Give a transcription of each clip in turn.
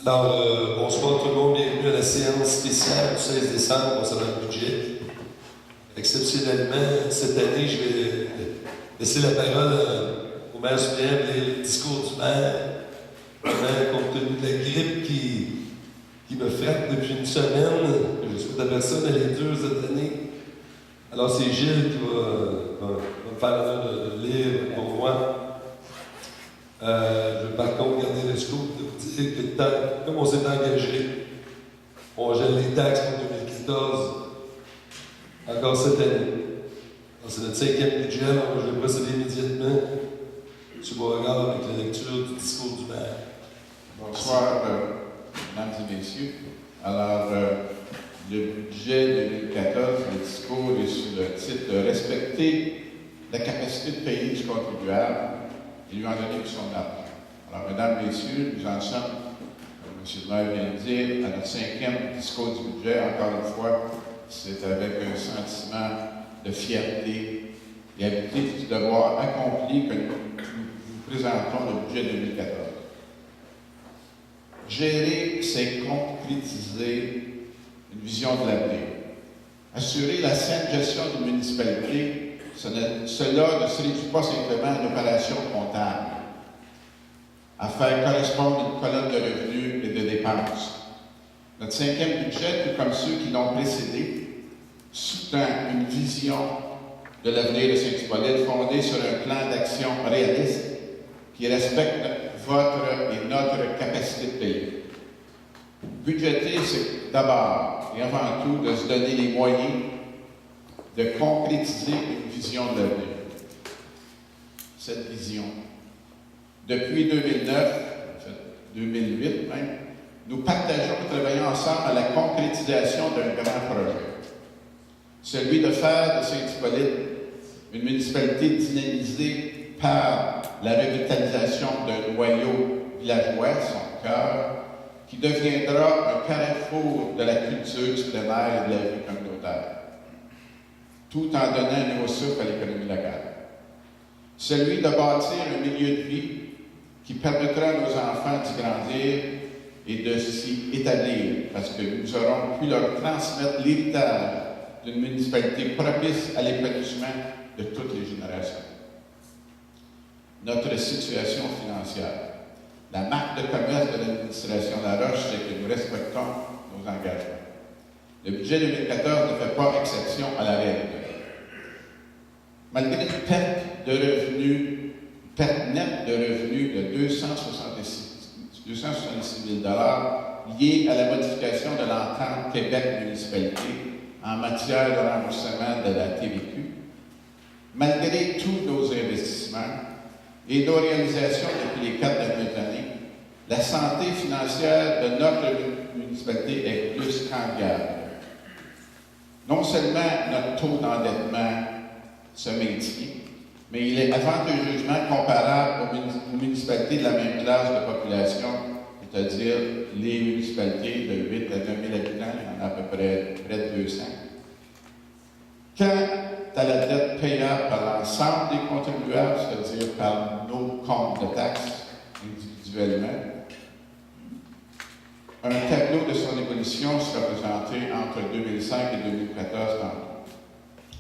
Alors, bonsoir tout le monde, bienvenue à la séance spéciale du 16 décembre concernant le budget. Exceptionnellement, cette année, je vais laisser la parole au maire suppléant pour les discours du maire, compte tenu de la grippe qui me frappe depuis une semaine. Je souhaite à personne, elle est dure cette année. Alors, c'est Gilles qui va me faire l'honneur de lire pour moi. Je vais par contre garder le scoop de vous dire que comme on s'est engagé, on gèle les taxes pour 2014 encore cette année. C'est notre 5e budget, alors je vais procéder immédiatement sur mon regard avec la lecture du discours du maire. Bonsoir, mesdames et messieurs. Alors, le budget 2014, le discours est sous le titre de « Respecter la capacité de payer du contribuable » et lui en donner son argent. Alors, mesdames et messieurs, nous en sommes, comme M. le maire vient de dire, à notre 5e discours du budget. Encore une fois, c'est avec un sentiment de fierté et habité du devoir accompli que nous présentons le budget 2014. Gérer, c'est concrétiser une vision de l'avenir. Assurer la saine gestion d'une municipalité, cela ne se réduit pas simplement à une opération comptable, à faire correspondre une colonne de revenus et de dépenses. Notre 5e budget, tout comme ceux qui l'ont précédé, sous-tend une vision de l'avenir de Saint-Hippolyte fondée sur un plan d'action réaliste qui respecte votre et notre capacité de payer. Budgéter, c'est d'abord et avant tout de se donner les moyens de concrétiser une vision de l'avenir. Cette vision, depuis 2009, 2008 même, nous partageons et travaillons ensemble à la concrétisation d'un grand projet. Celui de faire de Saint-Hippolyte une municipalité dynamisée par la revitalisation d'un noyau villageois, son cœur, qui deviendra un carrefour de la culture supplémentaire et de la vie communautaire, tout en donnant un nouveau souffle à l'économie locale. Celui de bâtir un milieu de vie qui permettra à nos enfants d'y grandir et de s'y établir, parce que nous aurons pu leur transmettre l'héritage d'une municipalité propice à l'épanouissement de toutes les générations. Notre situation financière. La marque de commerce de l'administration La Roche, c'est que nous respectons nos engagements. Le budget 2014 ne fait pas exception à la règle. Malgré une perte nette de revenus de 266 000 $ liée à la modification de l'entente Québec-Municipalité en matière de remboursement de la TVQ, malgré tous nos investissements et nos réalisations depuis les 4 dernières années, la santé financière de notre municipalité est plus qu'enviable. Non seulement notre taux d'endettement se maintient, mais il est avantageusement comparable aux municipalités de la même classe de population, c'est-à-dire les municipalités de 8 à 9 000 habitants, il y en a à peu près de 200. Quant à la dette payable par l'ensemble des contribuables, c'est-à-dire par nos comptes de taxes individuellement, un tableau de son évolution sera présenté entre 2005 et 2014 tantôt.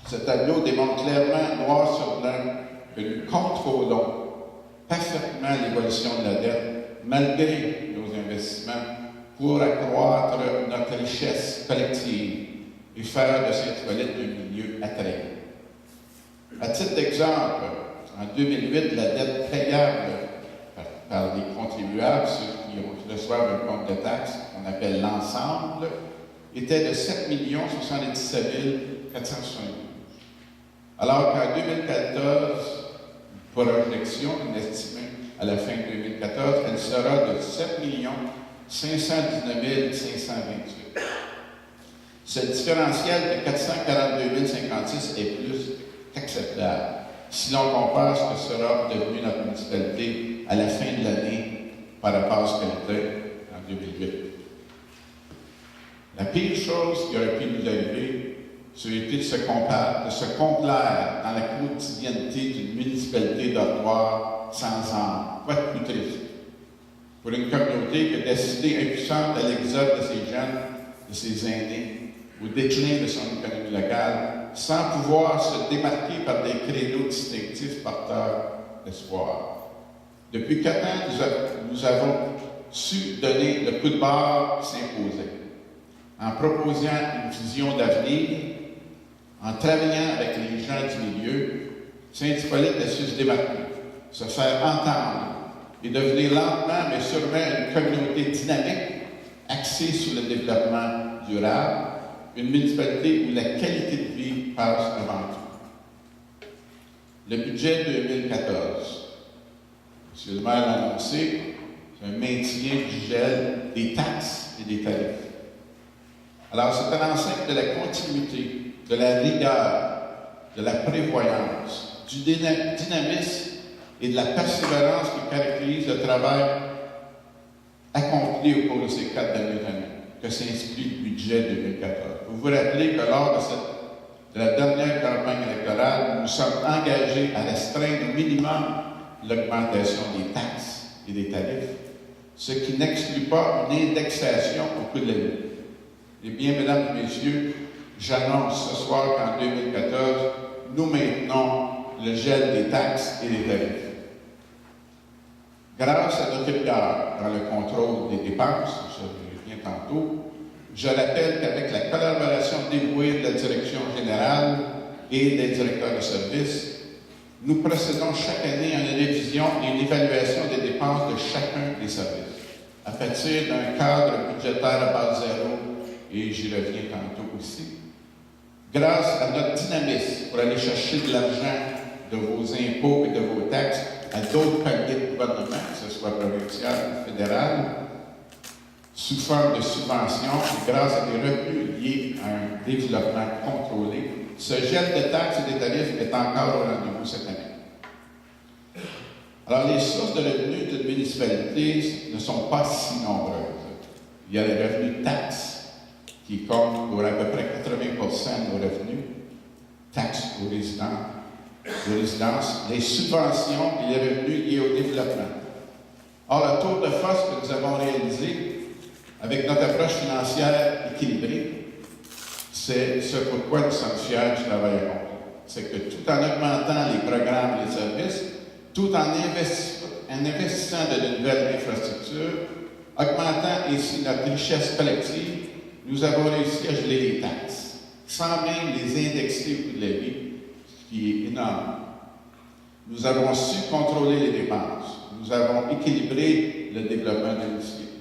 Ce tableau démontre clairement, noir sur blanc, que nous contrôlons parfaitement l'évolution de la dette, malgré nos investissements, pour accroître notre richesse collective et faire de Saint-Hippolyte un milieu attrayant. À titre d'exemple, en 2008, la dette payable par les contribuables, ceux qui reçoivent un compte de taxes, qu'on appelle l'ensemble, était de 7 077 472. Alors qu'en 2014, projection, estimée à la fin de 2014, elle sera de 7 519 528. Ce différentiel de 442 056 est plus qu'acceptable si l'on compare ce que sera devenu notre municipalité à la fin de l'année par rapport à ce qu'elle était en 2008. La pire chose qui aurait pu nous arriver, ça a été de se complaire dans la quotidienneté d'une municipalité dortoir sans âme. Quoi de plus triste? pour une communauté qui a décidé impuissante à l'exode de ses jeunes, de ses aînés, au déclin de son économie locale, sans pouvoir se démarquer par des créneaux distinctifs porteurs d'espoir. Depuis 4 ans, nous avons su donner le coup de barre qui s'imposait, en proposant une vision d'avenir, en travaillant avec les gens du milieu. Saint-Hippolyte a su se démarquer, se faire entendre et devenir lentement mais sûrement une communauté dynamique axée sur le développement durable, une municipalité où la qualité de vie passe avant tout. Le budget 2014, M. le maire l'a annoncé, c'est un maintien du gel des taxes et des tarifs. Alors, c'est un ensemble de la continuité, de la rigueur, de la prévoyance, du dynamisme et de la persévérance qui caractérise le travail accompli au cours de ces 4 dernières années, que s'inscrit le budget 2014. Vous vous rappelez que lors de la dernière campagne électorale, nous nous sommes engagés à restreindre au minimum l'augmentation des taxes et des tarifs, ce qui n'exclut pas une indexation au coût de la vie. Eh bien, mesdames et messieurs, j'annonce ce soir qu'en 2014, nous maintenons le gel des taxes et des tarifs. Grâce à notre rigueur dans le contrôle des dépenses, je reviens tantôt, je rappelle qu'avec la collaboration dévouée de la direction générale et des directeurs de services, nous procédons chaque année à une révision et une évaluation des dépenses de chacun des services, à partir d'un cadre budgétaire à base zéro, et j'y reviens tantôt aussi. Grâce à notre dynamisme pour aller chercher de l'argent de vos impôts et de vos taxes à d'autres paliers de gouvernement, que ce soit provincial ou fédéral, sous forme de subventions et grâce à des revenus liés à un développement contrôlé, ce gel de taxes et des tarifs est encore au rendez-vous cette année. Alors, les sources de revenus d'une municipalité ne sont pas si nombreuses. Il y a les revenus de taxes, qui comptent pour à peu près 80% de nos revenus, taxes aux résidences, les subventions et les revenus liés au développement. Or, le tour de force que nous avons réalisé avec notre approche financière équilibrée, c'est ce pourquoi nous sommes fiers du travail accompli. C'est que tout en augmentant les programmes et les services, tout en investissant de nouvelles infrastructures, augmentant ainsi notre richesse collective, nous avons réussi à geler les taxes, sans même les indexer au coût de la vie, ce qui est énorme. Nous avons su contrôler les dépenses. Nous avons équilibré le développement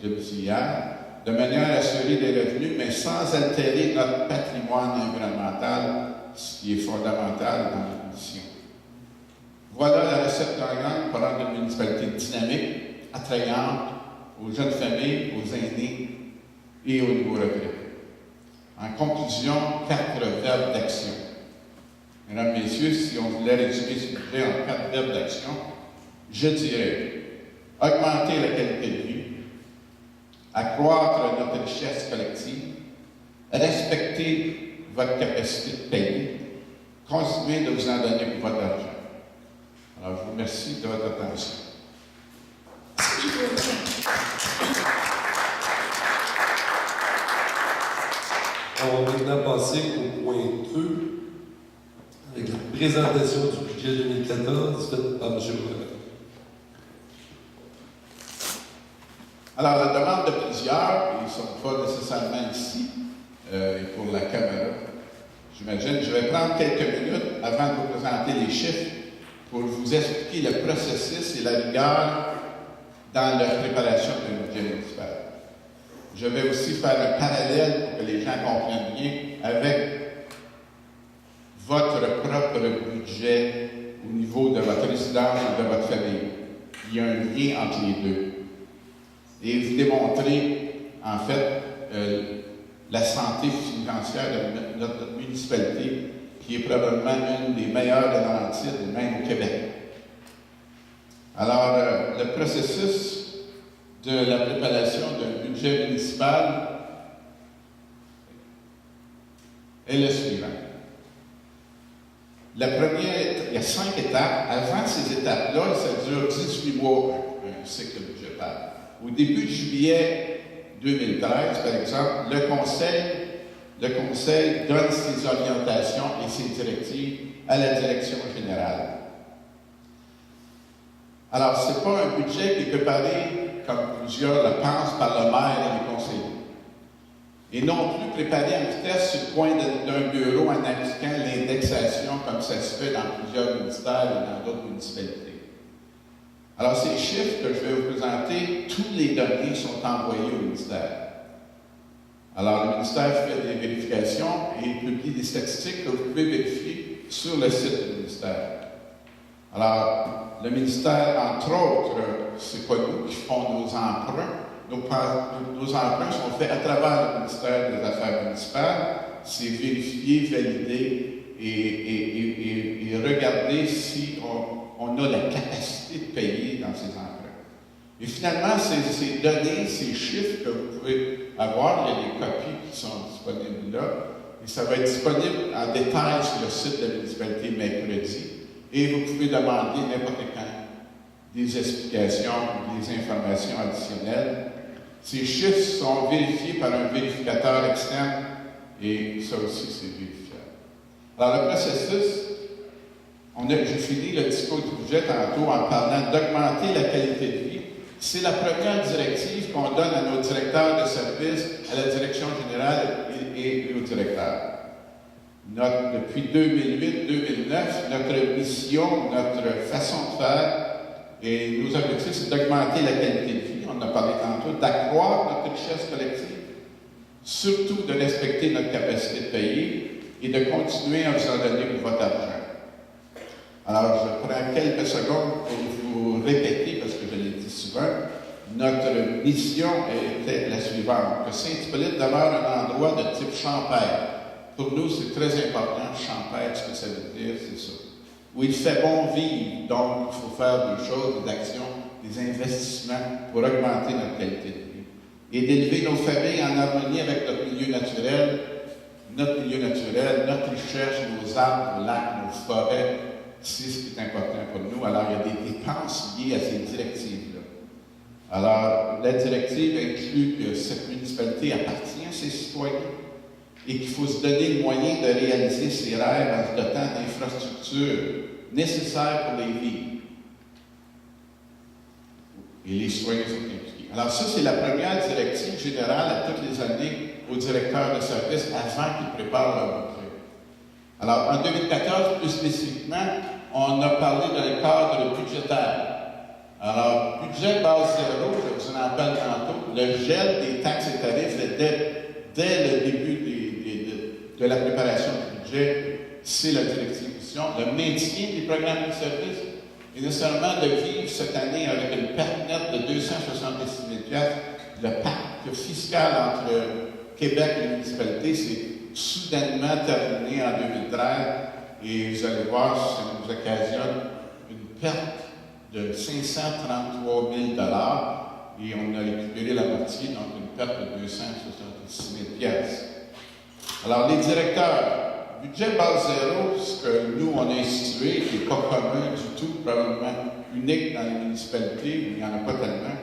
domiciliaire de manière à assurer des revenus, mais sans altérer notre patrimoine environnemental, ce qui est fondamental dans notre mission. Voilà la recette gagnante pour rendre une municipalité dynamique, attrayante aux jeunes familles, aux aînés et au niveau retraité. En conclusion, 4 verbes d'action. Mesdames, Messieurs, si on voulait résumer ce budget en 4 verbes d'action, je dirais augmenter la qualité de vie, accroître notre richesse collective, respecter votre capacité de payer, continuer de vous en donner pour votre argent. Alors, je vous remercie de votre attention. On va maintenant passer au point 2, avec la présentation du budget 2014 faite par M. Bourret. Alors, la demande de plusieurs, ils ne sont pas nécessairement ici, et pour la caméra, j'imagine, je vais prendre quelques minutes avant de vous présenter les chiffres pour vous expliquer le processus et la rigueur dans la préparation d'un budget municipal. Je vais aussi faire un parallèle pour que les gens comprennent bien avec votre propre budget au niveau de votre résidence ou de votre famille. Il y a un lien entre les deux. Et vous démontrer, en fait, la santé financière de notre municipalité, qui est probablement une des meilleures de Laurentides, même au Québec. Alors, le processus de la préparation d'un budget municipal est le suivant. La première, il y a 5 étapes. Avant ces étapes-là, ça dure 18 mois, un cycle budgétaire. Au début de juillet 2013, par exemple, le Conseil donne ses orientations et ses directives à la direction générale. Alors, ce n'est pas un budget qui est préparé, comme plusieurs le pensent, par le maire et les conseillers. Et non plus préparé en vitesse sur le coin d'un bureau en appliquant l'indexation comme ça se fait dans plusieurs ministères et dans d'autres municipalités. Alors, ces chiffres que je vais vous présenter, tous les données sont envoyés au ministère. Alors, le ministère fait des vérifications et publie des statistiques que vous pouvez vérifier sur le site du ministère. Alors, le ministère, entre autres, c'est pas nous qui font nos emprunts. Nos emprunts sont faits à travers le ministère des Affaires municipales. C'est vérifié, validé et regarder si on a la capacité de payer dans ces emprunts. Et finalement, ces données, ces chiffres que vous pouvez avoir, il y a des copies qui sont disponibles là, et ça va être disponible en détail sur le site de la municipalité mercredi. Et vous pouvez demander n'importe quand des explications ou des informations additionnelles. Ces chiffres sont vérifiés par un vérificateur externe et ça aussi, c'est vérifiable. Alors, le processus, j'ai fini le discours du budget tantôt en parlant d'augmenter la qualité de vie. C'est la première directive qu'on donne à nos directeurs de service, à la direction générale et aux directeurs. Depuis 2008-2009, notre mission, notre façon de faire et nos objectifs, c'est d'augmenter la qualité de vie. On en a parlé tantôt, d'accroître notre richesse collective, surtout de respecter notre capacité de payer et de continuer à vous en donner pour votre argent. Alors, je prends quelques secondes pour vous répéter, parce que je l'ai dit souvent, notre mission était la suivante, que Saint-Hippolyte demeure un endroit de type champêtre. Pour nous, c'est très important, champêtre, ce que ça veut dire, c'est ça. Où il fait bon vivre, donc il faut faire des choses, des actions, des investissements pour augmenter notre qualité de vie. Et d'élever nos familles en harmonie avec notre milieu naturel, notre richesse, nos arbres, nos lacs, nos forêts, c'est ce qui est important pour nous. Alors, il y a des dépenses liées à ces directives-là. Alors, la directive inclut que cette municipalité appartient à ses citoyens et qu'il faut se donner le moyen de réaliser ses rêves en se dotant d'infrastructures nécessaires pour les vivre. Et les citoyens sont impliqués. Alors, ça, c'est la première directive générale à toutes les années aux directeurs de service avant qu'ils préparent leur budget. Alors, en 2014, plus spécifiquement, on a parlé d'un cadre budgétaire. Alors, budget base zéro, je vous en rappelle tantôt, le gel des taxes et tarifs dès le début de la préparation du budget, c'est la directive mission. Le maintien des programmes de service et nécessairement de vivre cette année avec une perte nette de 266 000 $. Le pacte fiscal entre Québec et les municipalités s'est soudainement terminé en 2013 et vous allez voir, ça nous occasionne une perte de 533 000 $ et on a récupéré la moitié, donc une perte de 266 000 $. Alors, les directeurs, budget base zéro, ce que nous, on a institué, qui n'est pas commun du tout, probablement unique dans les municipalités, il n'y en a pas tellement.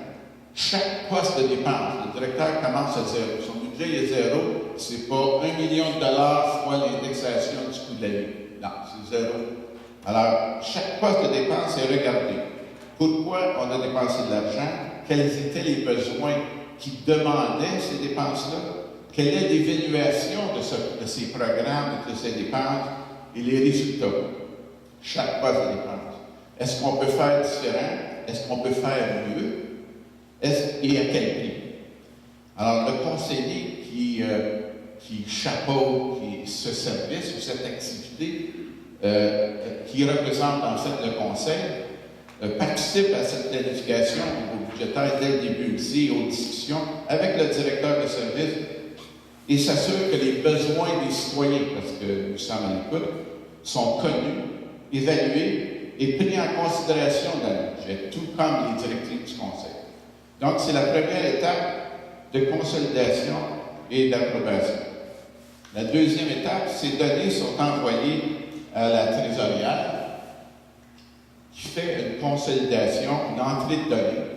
Chaque poste de dépense, le directeur commence à zéro. Son budget est zéro, c'est pas 1 million de dollars fois l'indexation du coût de la vie. Non, c'est zéro. Alors, chaque poste de dépense est regardé. Pourquoi on a dépensé de l'argent? Quels étaient les besoins qui demandaient ces dépenses-là? Quelle est l'évaluation de ces programmes, de ces dépenses et les résultats? Chaque poste de dépense. Est-ce qu'on peut faire différent? Est-ce qu'on peut faire mieux? Et à quel prix? Alors, le conseiller qui chapeaute ce service ou cette activité, qui représente en fait le conseil, participe à cette planification au niveau budgétaire dès le début aussi, aux discussions avec le directeur de service et s'assure que les besoins des citoyens, parce que nous sommes à l'écoute, sont connus, évalués et pris en considération dans le budget, tout comme les directives du conseil. Donc, c'est la première étape de consolidation et d'approbation. La deuxième étape, ces données sont envoyées à la trésorière qui fait une consolidation, une entrée de données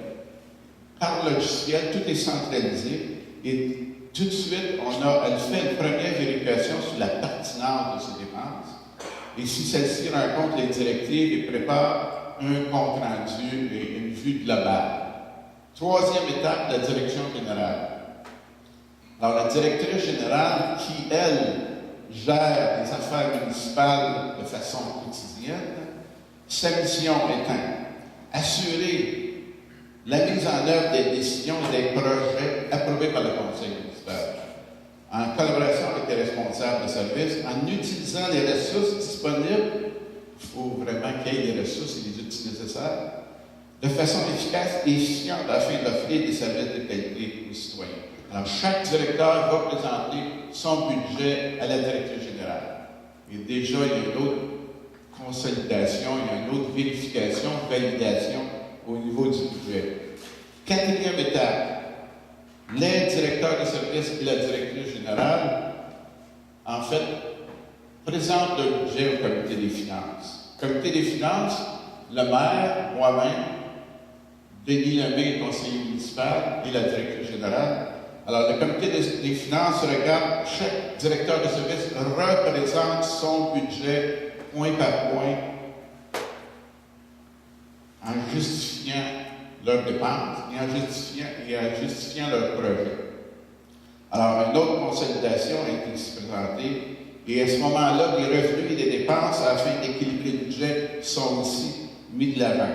par logiciel, tout est centralisé et tout de suite, elle fait une première vérification sur la pertinence de ces dépenses. Et si celle-ci rencontre les directives et prépare un compte-rendu et une vue globale. Troisième étape, la direction générale. Alors, la directrice générale, qui, elle, gère les affaires municipales de façon quotidienne, sa mission étant assurer la mise en œuvre des décisions et des projets approuvés par le conseil municipal, en collaboration avec les responsables de service, en utilisant les ressources disponibles, il faut vraiment qu'il y ait les ressources et les outils nécessaires, de façon efficace et efficiente afin d'offrir des services de qualité aux citoyens. Alors, chaque directeur va présenter son budget à la directrice générale. Et déjà, il y a une autre consolidation, il y a une autre vérification, validation au niveau du budget. Quatrième étape, les directeurs de service et la directrice générale, en fait, présentent le budget au comité des finances. Le comité des finances, le maire, moi-même, Denis Lemay, conseiller municipal, et la directrice générale. Alors, le comité des finances regarde, chaque directeur de service représente son budget point par point en justifiant leurs dépenses et en justifiant leurs projets. Alors, une autre consolidation a été présentée et à ce moment-là, les revenus et les dépenses afin d'équilibrer le budget sont aussi mis de l'avant.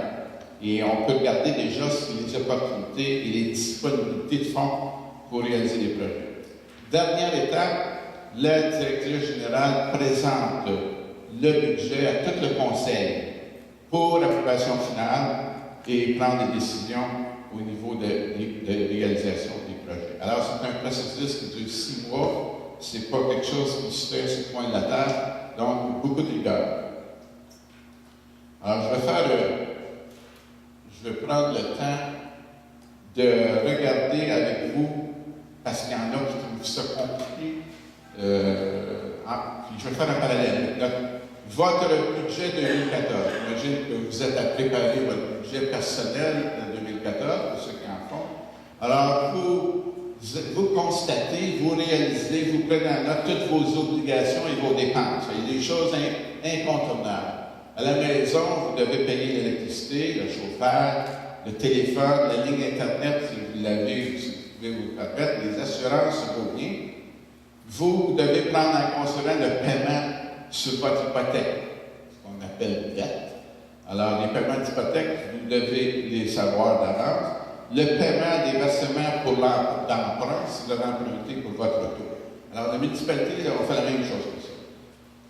Et on peut regarder déjà les opportunités et les disponibilités de fonds pour réaliser les projets. Dernière étape, la directrice générale présente le budget à tout le conseil pour approbation finale et prendre des décisions au niveau de réalisation des projets. Alors, c'est un processus qui dure 6 mois. Ce n'est pas quelque chose qui se fait sur le coin de la table, donc beaucoup de rigueur. Alors, je vais prendre le temps de regarder avec vous, parce qu'il y en a qui trouvent ça compliqué. Puis je vais faire un parallèle. Votre budget 2014, j'imagine que vous êtes à préparer votre budget personnel de 2014, pour ceux qui en font. Alors, vous constatez, vous réalisez, vous prenez en note toutes vos obligations et vos dépenses. Il y a des choses incontournables. À la maison, vous devez payer l'électricité, le chauffage, le téléphone, la ligne Internet, si vous l'avez, si vous pouvez vous permettre, les assurances sur vos biens. Vous devez prendre en considération le paiement sur votre hypothèque, ce qu'on appelle dette. Alors, les paiements d'hypothèque, vous devez les savoir d'avance. Le paiement des versements pour l'emprunt, si vous avez emprunté pour votre auto. Alors, la municipalité, on fait la même chose que ça.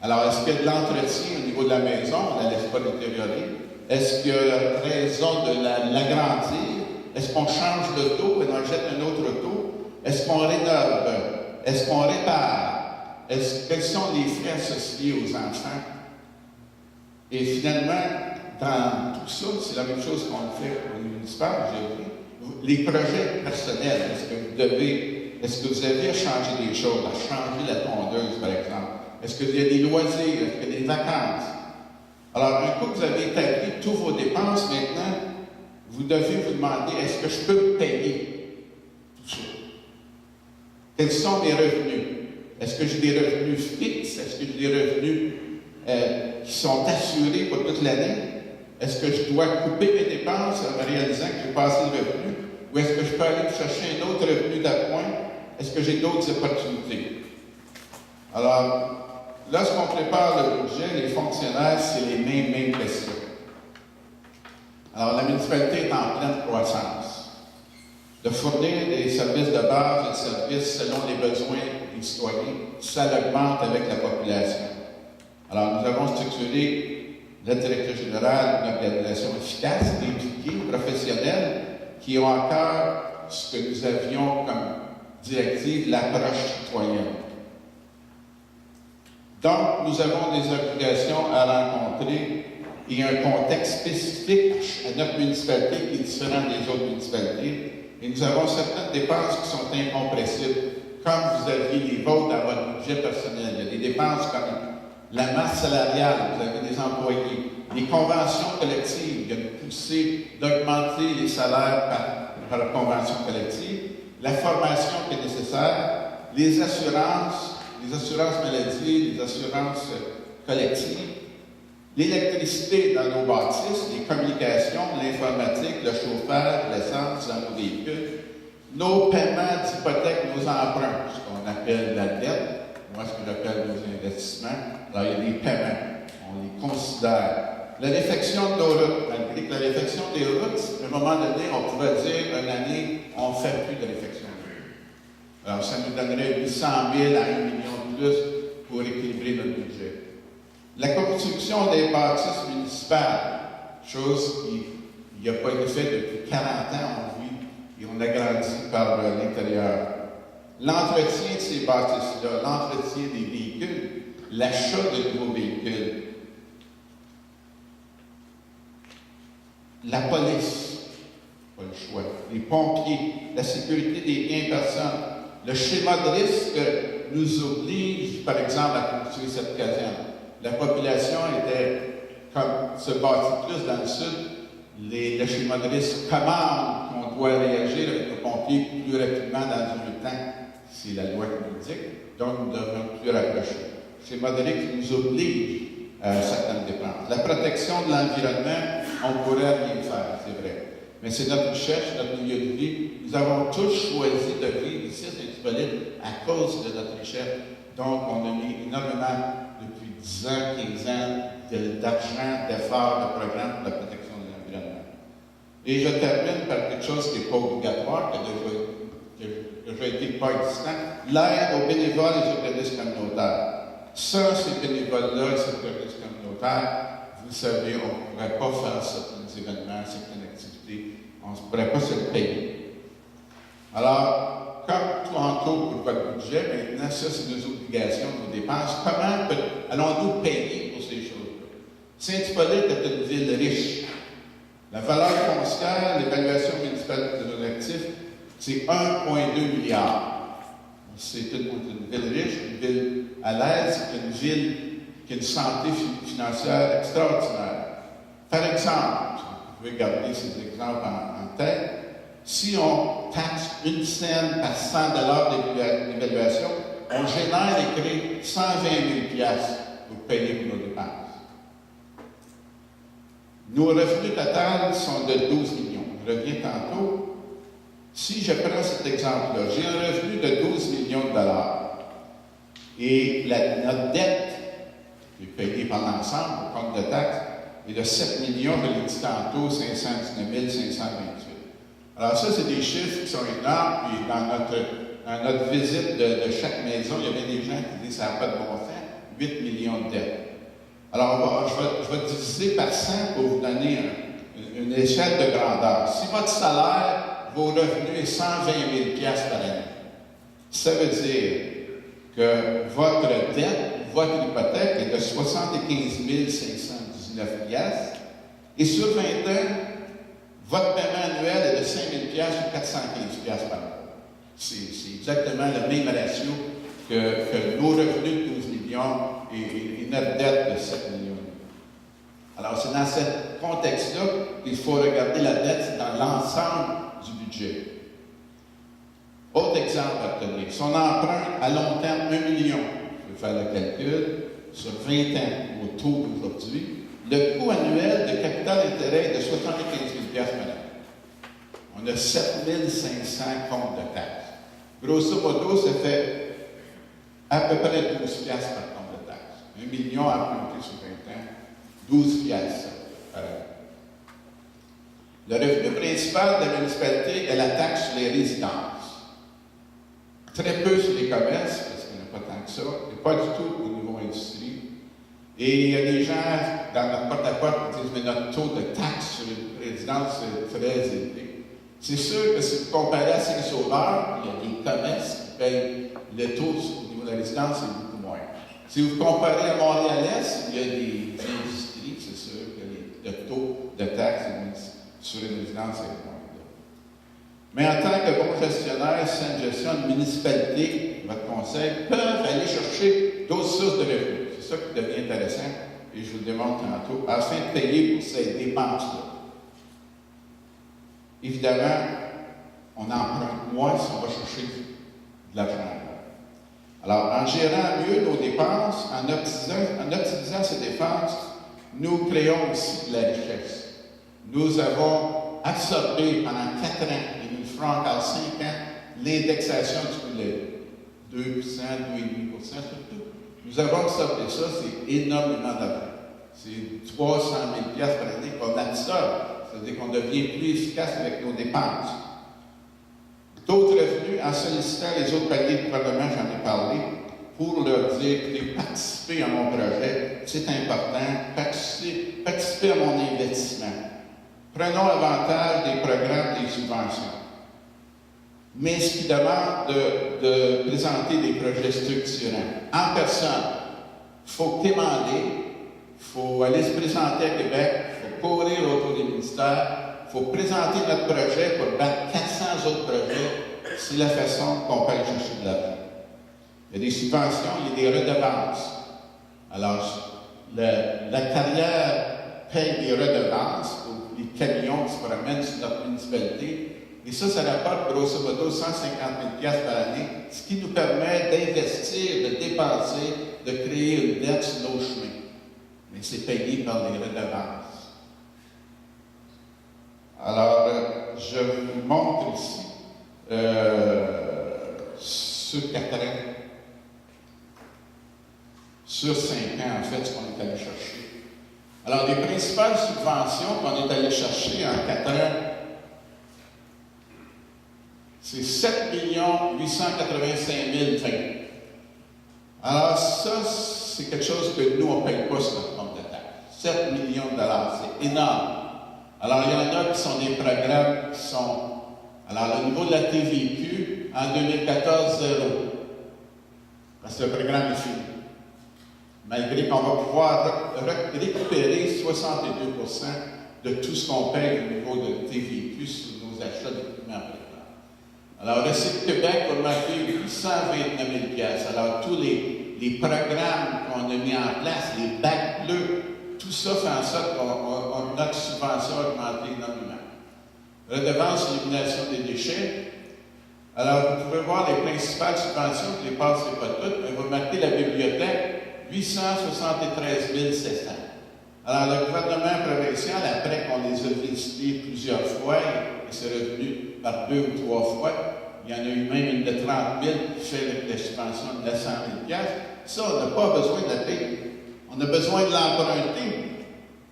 Alors, est-ce qu'il y a de l'entretien au niveau de la maison? On ne la laisse pas détériorer. Est-ce qu'il y a raison de l'agrandir? Est-ce qu'on change l'auto et on jette un autre auto? Est-ce qu'on rénove? Est-ce qu'on répare? Quels sont les frais associés aux enfants? Et finalement, dans tout ça, c'est la même chose qu'on fait au municipal, j'ai vu. Les projets personnels, est-ce que vous avez à changer des choses, à changer la tondeuse, par exemple? Est-ce qu'il y a des loisirs? Est-ce qu'il y a des vacances? Alors, un coup que vous avez établi tous vos dépenses, maintenant, vous devez vous demander, est-ce que je peux payer tout ça? Quels sont mes revenus? Est-ce que j'ai des revenus fixes? Est-ce que j'ai des revenus qui sont assurés pour toute l'année? Est-ce que je dois couper mes dépenses en réalisant que j'ai pas assez de revenus? Ou est-ce que je peux aller chercher un autre revenu d'appoint? Est-ce que j'ai d'autres opportunités? Alors, lorsqu'on prépare le budget, les fonctionnaires, c'est les mêmes questions. Alors, la municipalité est en pleine croissance. De fournir des services de base et des services selon les besoins des citoyens, ça augmente avec la population. Alors, nous avons structuré la directrice générale d'une organisation efficace, impliquée, professionnelle, qui ont encore ce que nous avions comme directive, l'approche citoyenne. Donc, nous avons des obligations à rencontrer et un contexte spécifique à notre municipalité qui est différent des autres municipalités. Et nous avons certaines dépenses qui sont incompressibles, comme vous aviez les vôtres dans votre budget personnel. Il y a des dépenses comme la masse salariale, vous avez des employés, les conventions collectives, il y a une poussée d'augmenter les salaires par par convention collective, la formation qui est nécessaire, les assurances maladie, les assurances collectives, l'électricité dans nos bâtisses, les communications, l'informatique, le chauffage, l'essence dans nos véhicules, nos paiements d'hypothèques, nos emprunts, ce qu'on appelle la dette, moi ce que j'appelle nos investissements. Alors il y a des paiements, on les considère. La réfection de nos routes, malgré que la réfection des routes, à un moment donné, on pourrait dire une année, on ne fait plus de réfection de routes. Alors ça nous donnerait 800 000 à 1 million de plus pour équilibrer notre budget. La construction des bâtisses municipales, chose qui n'a pas été faite depuis 40 ans, on vit et on a grandi par l'intérieur. L'entretien de ces bâtisses-là, l'entretien des véhicules, l'achat de nouveaux véhicules. La police, pas le choix. Les pompiers, la sécurité des biens personnes. Le schéma de risque nous oblige, par exemple, à construire cette caserne. La population se bâtit plus dans le sud. Le schéma de risque commande qu'on doit réagir avec nos pompiers plus rapidement dans un temps. C'est la loi qui nous le dit. Donc, nous devons plus rapprocher. Le schéma de risque nous oblige à certaines dépenses. La protection de l'environnement, on ne pourrait rien faire, c'est vrai. Mais c'est notre richesse, notre milieu de vie. Nous avons tous choisi de vivre ici à Saint-Hippolyte à cause de notre richesse. Donc, on a mis énormément, depuis 10 ans, 15 ans, d'argent, d'efforts, de programmes pour la protection de l'environnement. Et je termine par quelque chose qui n'est pas obligatoire, qui a déjà été pas existant, l'aide aux bénévoles et aux organismes communautaires. Sans ces bénévoles-là et ces organismes communautaires, vous savez, on ne pourrait pas faire certains événements, certaines activités, on ne pourrait pas se le payer. Alors, comme tout entoure pour votre budget, maintenant, ça, c'est nos obligations, nos dépenses. Comment allons-nous payer pour ces choses-là? Saint-Hippolyte est une ville riche. La valeur foncière, l'évaluation municipale de nos actifs, c'est 1,2 milliard. C'est une ville riche, une ville à l'aise, c'est une ville qui a une santé financière extraordinaire. Par exemple, vous pouvez garder ces exemples en tête, si on taxe 1 cent par 100 $ d'évaluation, on génère et crée 120 000 $ pour payer pour nos dépenses. Nos revenus totaux sont de 12 millions. Je reviens tantôt. Si je prends cet exemple-là, j'ai un revenu de 12 millions de dollars et notre dette, qui est payée par l'ensemble, au compte de taxes, est de 7 millions, je l'ai dit tantôt, 519 528. Alors ça, c'est des chiffres qui sont énormes, et dans notre visite de chaque maison, il y avait des gens qui disaient ça n'a pas de bon sens, 8 millions de dettes. Alors, je vais diviser par 100 pour vous donner une échelle de grandeur. Si votre salaire, vos revenus est 120 000 $ par année. Ça veut dire que votre dette, votre hypothèque est de 75 519 $ et sur 20 ans, votre paiement annuel est de 5 000 $ ou 415 $ par an. C'est exactement le même ratio que nos revenus de 12 millions et notre dette de 7 millions. Alors, c'est dans ce contexte-là qu'il faut regarder la dette dans l'ensemble du budget. Autre exemple à retenir, son emprunt à long terme, 1 million. Je vais faire le calcul. Sur 20 ans, au taux d'aujourd'hui, le coût annuel de capital d'intérêt est de 75 000 $ par an. On a 7 500 comptes de taxes. Grosso modo, ça fait à peu près 12 $ par compte de taxes. 1 million emprunté sur 20 ans, 12 $ par an. Le revenu principal de la municipalité est la taxe sur les résidences. Très peu sur les commerces, parce qu'il n'y en a pas tant que ça, et pas du tout au niveau industrie. Et il y a des gens dans notre porte-à-porte qui disent mais notre taux de taxe sur les résidences est très élevé. C'est sûr que si vous comparez à Saint-Sauveur, il y a des commerces qui payent le taux au niveau de la résidence, c'est beaucoup moins. Si vous comparez à Montréal-Est, il y a des industries, c'est sûr que le taux de taxe sur une résidence est moins. Mais en tant que bon gestionnaire, saine gestion, une municipalité, votre conseil, peuvent aller chercher d'autres sources de revenus. C'est ça qui devient intéressant, et je vous le démontre tantôt, afin de payer pour ces dépenses-là. Évidemment, on emprunte moins si on va chercher de l'argent. Alors, en gérant mieux nos dépenses, en optimisant ces dépenses, nous créons aussi de la richesse. Nous avons absorbé pendant 4 ans, et nous le ferons encore 5 ans, l'indexation du coût de la vie. 2%, 2,5%, surtout. Nous avons absorbé ça, c'est énormément d'argent. C'est 300 000 $ par année qu'on absorbe. C'est-à-dire qu'on devient plus efficace avec nos dépenses. D'autres revenus, en sollicitant les autres paliers du gouvernement, j'en ai parlé, pour leur dire, écoutez, participez à mon projet, c'est important, participez à mon investissement. Prenons avantage des programmes, des subventions. Mais ce qui demande de présenter des projets structurants en personne. Il faut quémander, il faut aller se présenter à Québec, il faut courir autour des ministères, il faut présenter notre projet pour battre 400 autres projets. C'est la façon qu'on peut aller chercher de l'argent. Il y a des subventions, il y a des redevances. Alors, la carrière paye des redevances pour les camions qui se promènent sur notre municipalité. Et ça rapporte grosso modo 150 000 $ par année, ce qui nous permet d'investir, de dépenser, de créer une dette sur nos chemins. Mais c'est payé par les redevances. Alors, je vous montre ici, sur 4 ans, sur 5 ans, en fait, ce qu'on est allé chercher. Alors, les principales subventions qu'on est allé chercher en 4 ans, c'est 7 885 020. Alors, ça, c'est quelque chose que nous, on ne paye pas sur notre compte de taxe. 7 millions $, c'est énorme. Alors, il y en a qui sont des programmes qui sont... Alors, au niveau de la TVQ, en 2014, 0. Parce que le programme est fini. Malgré qu'on va pouvoir récupérer 62% de tout ce qu'on paye au niveau de TVQ sur nos achats d'équipements préparés. Alors, le site Québec a marqué 829 000 $. Alors, tous les programmes qu'on a mis en place, les bacs bleus, tout ça fait en sorte que notre subvention a augmenté énormément. Redevance élimination des déchets. Alors, vous pouvez voir les principales subventions, je ne les passerai pas toutes, mais vous marquez la bibliothèque, 873 700. Alors, le gouvernement provincial, après qu'on les a visités plusieurs fois, et c'est revenu par 2 ou 3 fois, il y en a eu même une de 30 000 qui fait la subvention de 900 000 $. Ça, on n'a pas besoin de la payer. On a besoin de l'emprunter.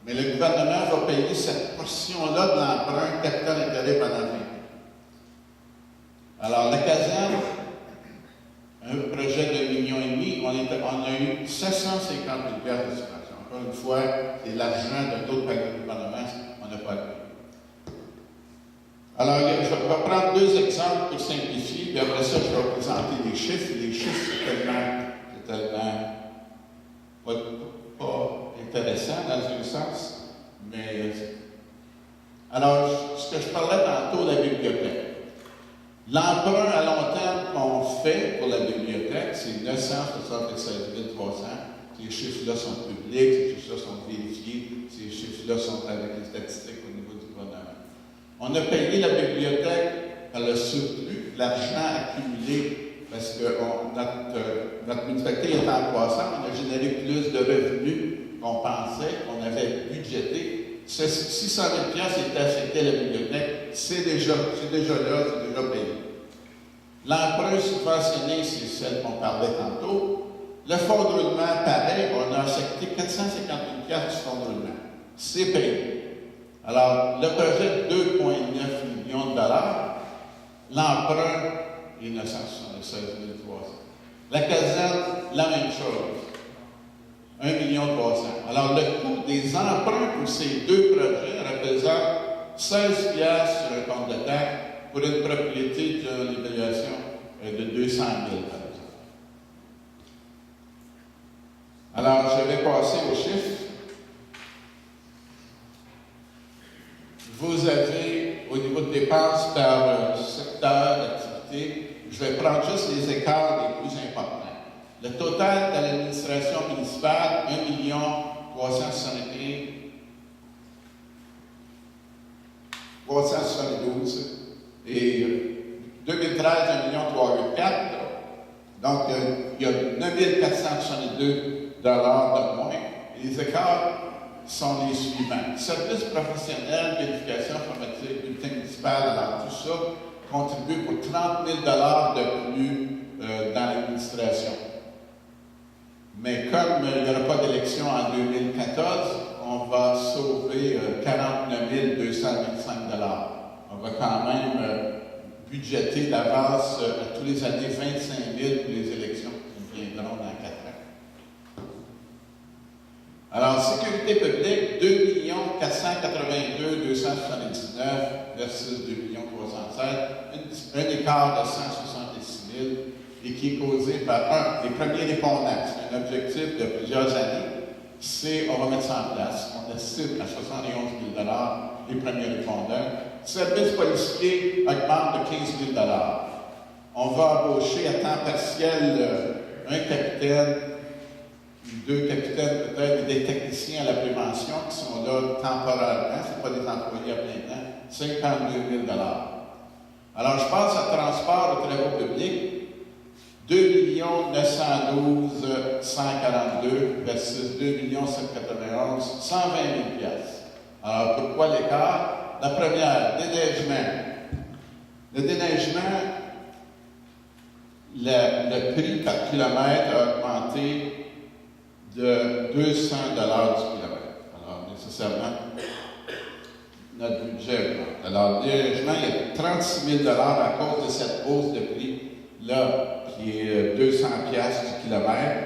Mais le gouvernement va payer cette portion-là de l'emprunt, capital intérêt pendant 20 ans. Alors, la caserne, un projet de 1,5 million, on a eu 750 000 $ de subvention. Encore une fois, c'est l'argent de d'autres paliers de gouvernement, on n'a pas le payer. Alors, je vais prendre 2 exemples pour simplifier, puis après ça, je vais vous présenter les chiffres. Les chiffres, c'est tellement pas intéressant dans un sens, mais... Alors, ce que je parlais tantôt de la bibliothèque. L'emprunt à long terme qu'on fait pour la bibliothèque, c'est 976 300. Ces chiffres-là sont publics, ces chiffres-là sont vérifiés, ces chiffres-là sont avec les statistiques au niveau du gouvernement. On a payé la bibliothèque par le surplus, l'argent accumulé, parce que notre municipalité est en croissance, on a généré plus de revenus qu'on pensait, qu'on avait budgété. Ce 600 000 $ était affecté à la bibliothèque, c'est déjà là, c'est déjà payé. L'emprunt subventionné, c'est celle qu'on parlait tantôt. Le fonds de roulement, pareil, on a affecté 450 000 $ du fonds de roulement. C'est payé. Alors, le projet de 2,9 millions $, l'emprunt est 976 300. La caserne, la même chose. 1,3 million $. Alors, le coût des emprunts pour ces 2 projets représente 16 $ sur un compte de taxe pour une propriété d'une évaluation de 200 000 $, par exemple. Alors, je vais passer aux chiffres. Vous avez, au niveau de dépenses par secteur d'activité, je vais prendre juste les écarts les plus importants. Le total de l'administration municipale, 1 371 372 et 2013, 1,384 million. Donc, il y a 9 462 $ de moins. Et les écarts sont les suivants. Services professionnels, vérification informatique, bulletin municipal, alors tout ça contribue pour 30 000 $ de plus dans l'administration. Mais comme il n'y aura pas d'élection en 2014, on va sauver 49 225 $. On va quand même budgéter d'avance à tous les années 25 000 pour les élections qui viendront dans 4 ans. Alors, sécurité publique, 2 482 279 versus 2 316, un écart de 166 000 et qui est causé par les premiers répondants. C'est un objectif de plusieurs années. On va mettre ça en place. On estime à 71 000 $ les premiers répondants. Service policier augmente de 15 000 $. On va embaucher à temps partiel un capitaine, 2 capitaines peut-être, et des techniciens à la prévention qui sont là temporairement, ce ne sont pas des employés à plein temps, 52 000 $. Alors, je passe à transport et travaux publics, 2 912 142 versus 2 791 120 000 $. Alors, pourquoi l'écart? La première, déneigement. Le déneigement, le prix par kilomètre a augmenté de 200 $ du kilomètre. Alors, nécessairement, notre budget augmente. Alors, le déneigement, il y a 36 000 $ à cause de cette hausse de prix-là, qui est 200 $ du kilomètre.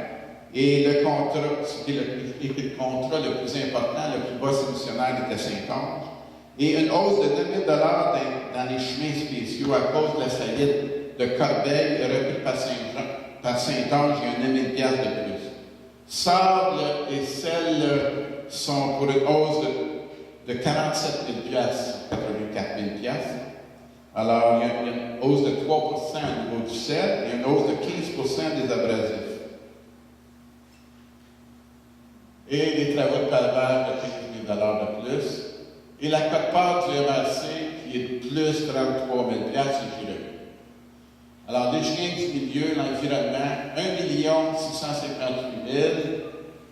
Et le contrat, ce qui est le contrat le plus important, le plus bas soumissionnaire était Saint-Onge. Et une hausse de 2 000 $ dans les chemins spéciaux à cause de la faillite de Corbeil repris par Saint-Onge, il y a 9 000 $ de plus. Sable et sel sont pour une hausse de 47 000 $, 84 000 $. Alors, il y a une hausse de 3 % au niveau du sel et une hausse de 15 % des abrasifs. Et les travaux de calvaire de 15 000 $ de plus. Et la cote-part du MRC qui est de plus 33 000 $, c'est Giroux. Alors, les chiens du milieu, l'environnement, 1 658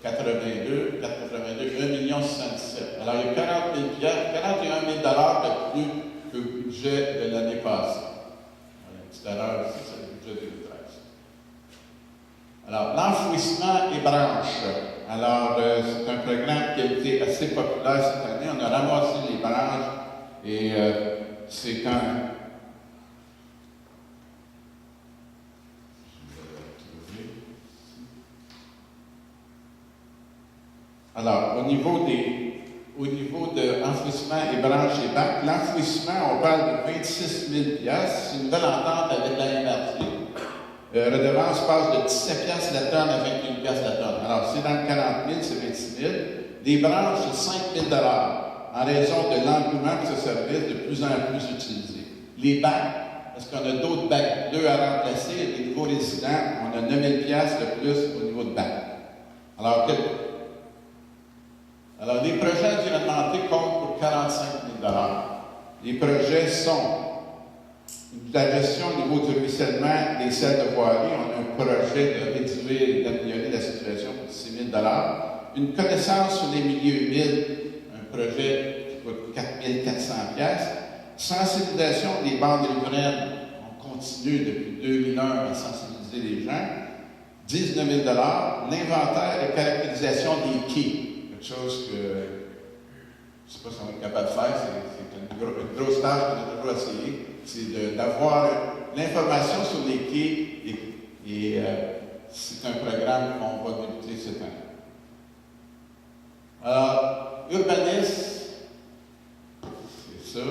082, 1 617. Alors, il y a 40 000 $, 41 000 $ de plus que le budget de l'année passée. Une petite erreur ici, c'est le budget 2013. Alors, l'enfouissement et branches. Alors, c'est un programme qui a été assez populaire cette année. On a ramassé les branches et c'est quand... Alors, au niveau de enfouissement et branches et bacs, l'enfouissement, on parle de 26 000 $. C'est une nouvelle entente avec la MRC. Redevance passe de 17 $ la tonne à 21 $ la tonne. Alors, c'est dans le 40 000, c'est 26 000. Les branches, c'est 5 000 $ en raison de l'engouement de ce service de plus en plus utilisé. Les bacs, parce qu'on a d'autres bacs bleus à remplacer, et des nouveaux résidents, on a 9 000 $ de plus au niveau de bacs. Alors, les projets environnementaux comptent pour 45 000 $. Les projets sont la gestion au niveau du ruissellement des selles de voirie. On a un projet de réduire et d'améliorer la situation pour 6 000 $. Une connaissance sur les milieux humides, un projet qui coûte 4 400 $. Sensibilisation des bandes riveraines. On continue depuis 2001 à sensibiliser les gens. 19 000 $. L'inventaire et caractérisation des quais. Quelque chose que je ne sais pas si on est capable de faire, c'est une grosse tâche qu'on a toujours essayé. C'est d'avoir l'information sur les quais et c'est un programme qu'on va débuter cette année. Alors, urbanisme, c'est ça.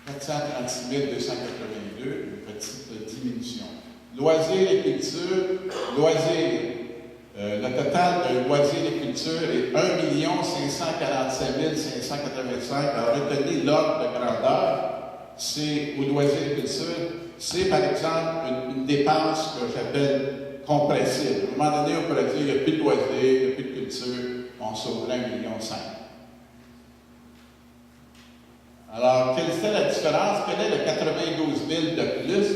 436 282, une petite diminution. Loisirs et culture, loisirs. Le total de loisirs et culture est 1 547 585. Alors, retenez l'ordre de grandeur. C'est au loisir et culture. C'est, par exemple, une dépense que j'appelle compressible. À un moment donné, on pourrait dire qu'il n'y a plus de loisirs, il n'y a plus de culture, on sauverait 1,5 million. Alors, quelle était la différence? Quel est le 92 000 de plus?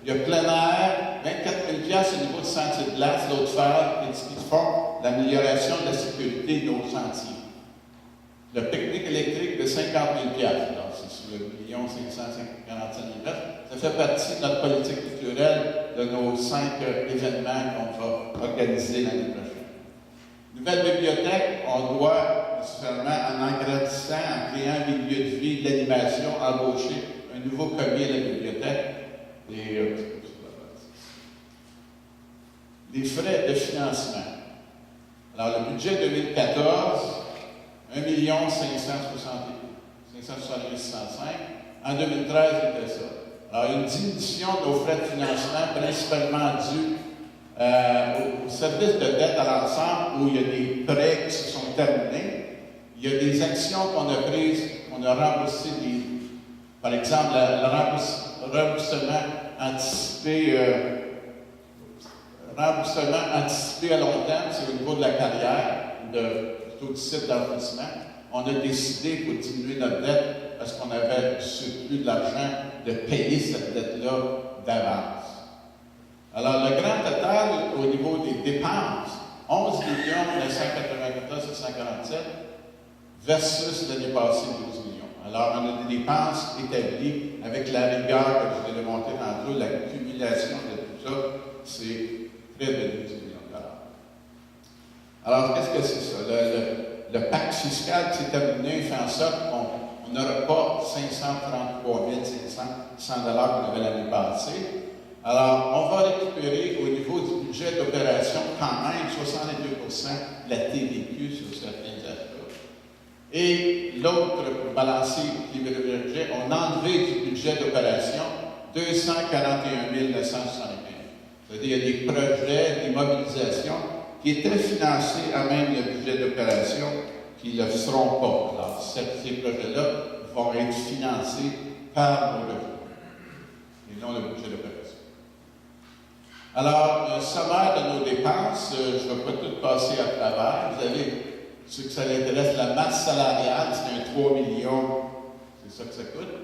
Il y a plein air, 24 000 au niveau du sentier de glace, l'eau de fer, et qui font l'amélioration de la sécurité de nos sentiers. Le pique-nique électrique de 50 000 alors c'est sur le 1 545 000 ça fait partie de notre politique culturelle de nos 5 événements qu'on va organiser l'année prochaine. Nouvelle bibliothèque, on doit nécessairement, en agrandissant, en créant des milieux de vie, de l'animation, embaucher un nouveau commis à la bibliothèque. Les frais de financement. Alors, le budget 2014, 1 570 605. En 2013, c'était ça. Alors, une diminution de nos frais de financement, principalement due au service de dette à l'ensemble, où il y a des prêts qui se sont terminés. Il y a des actions qu'on a prises, qu'on a remboursées, par exemple, le remboursement anticipé. Remboursement anticipé à long terme, c'est au niveau de la carrière, plutôt du site d'enrichissement. On a décidé, pour diminuer notre dette, parce qu'on avait du surplus de l'argent, de payer cette dette-là d'avance. Alors, le grand total, au niveau des dépenses, 11 994 747 versus l'année passée, 12 millions. Alors, on a des dépenses établies avec la rigueur que je vais démontrer tantôt, l'accumulation de tout ça, c'est près de 12 millions de dollars. Alors, qu'est-ce que c'est ça? Le pacte fiscal qui s'est terminé fait en sorte qu'on n'aura pas 533 500 $ qu'on avait l'année passée. Alors, on va récupérer au niveau du budget d'opération quand même 62% de la TVQ sur certains achats. Et l'autre, pour balancer les budgets, on a enlevé du budget d'opération 241 975. C'est-à-dire, il y a des projets, des mobilisations qui étaient financés à même le budget d'opération, qui ne le seront pas. Alors, ces projets-là vont être financés par nos revenus, et non le budget d'opération. Alors, un sommaire de nos dépenses, je ne vais pas tout passer à travers. Vous avez, ceux que ça l'intéresse, la masse salariale, c'est un 3 millions, c'est ça que ça coûte.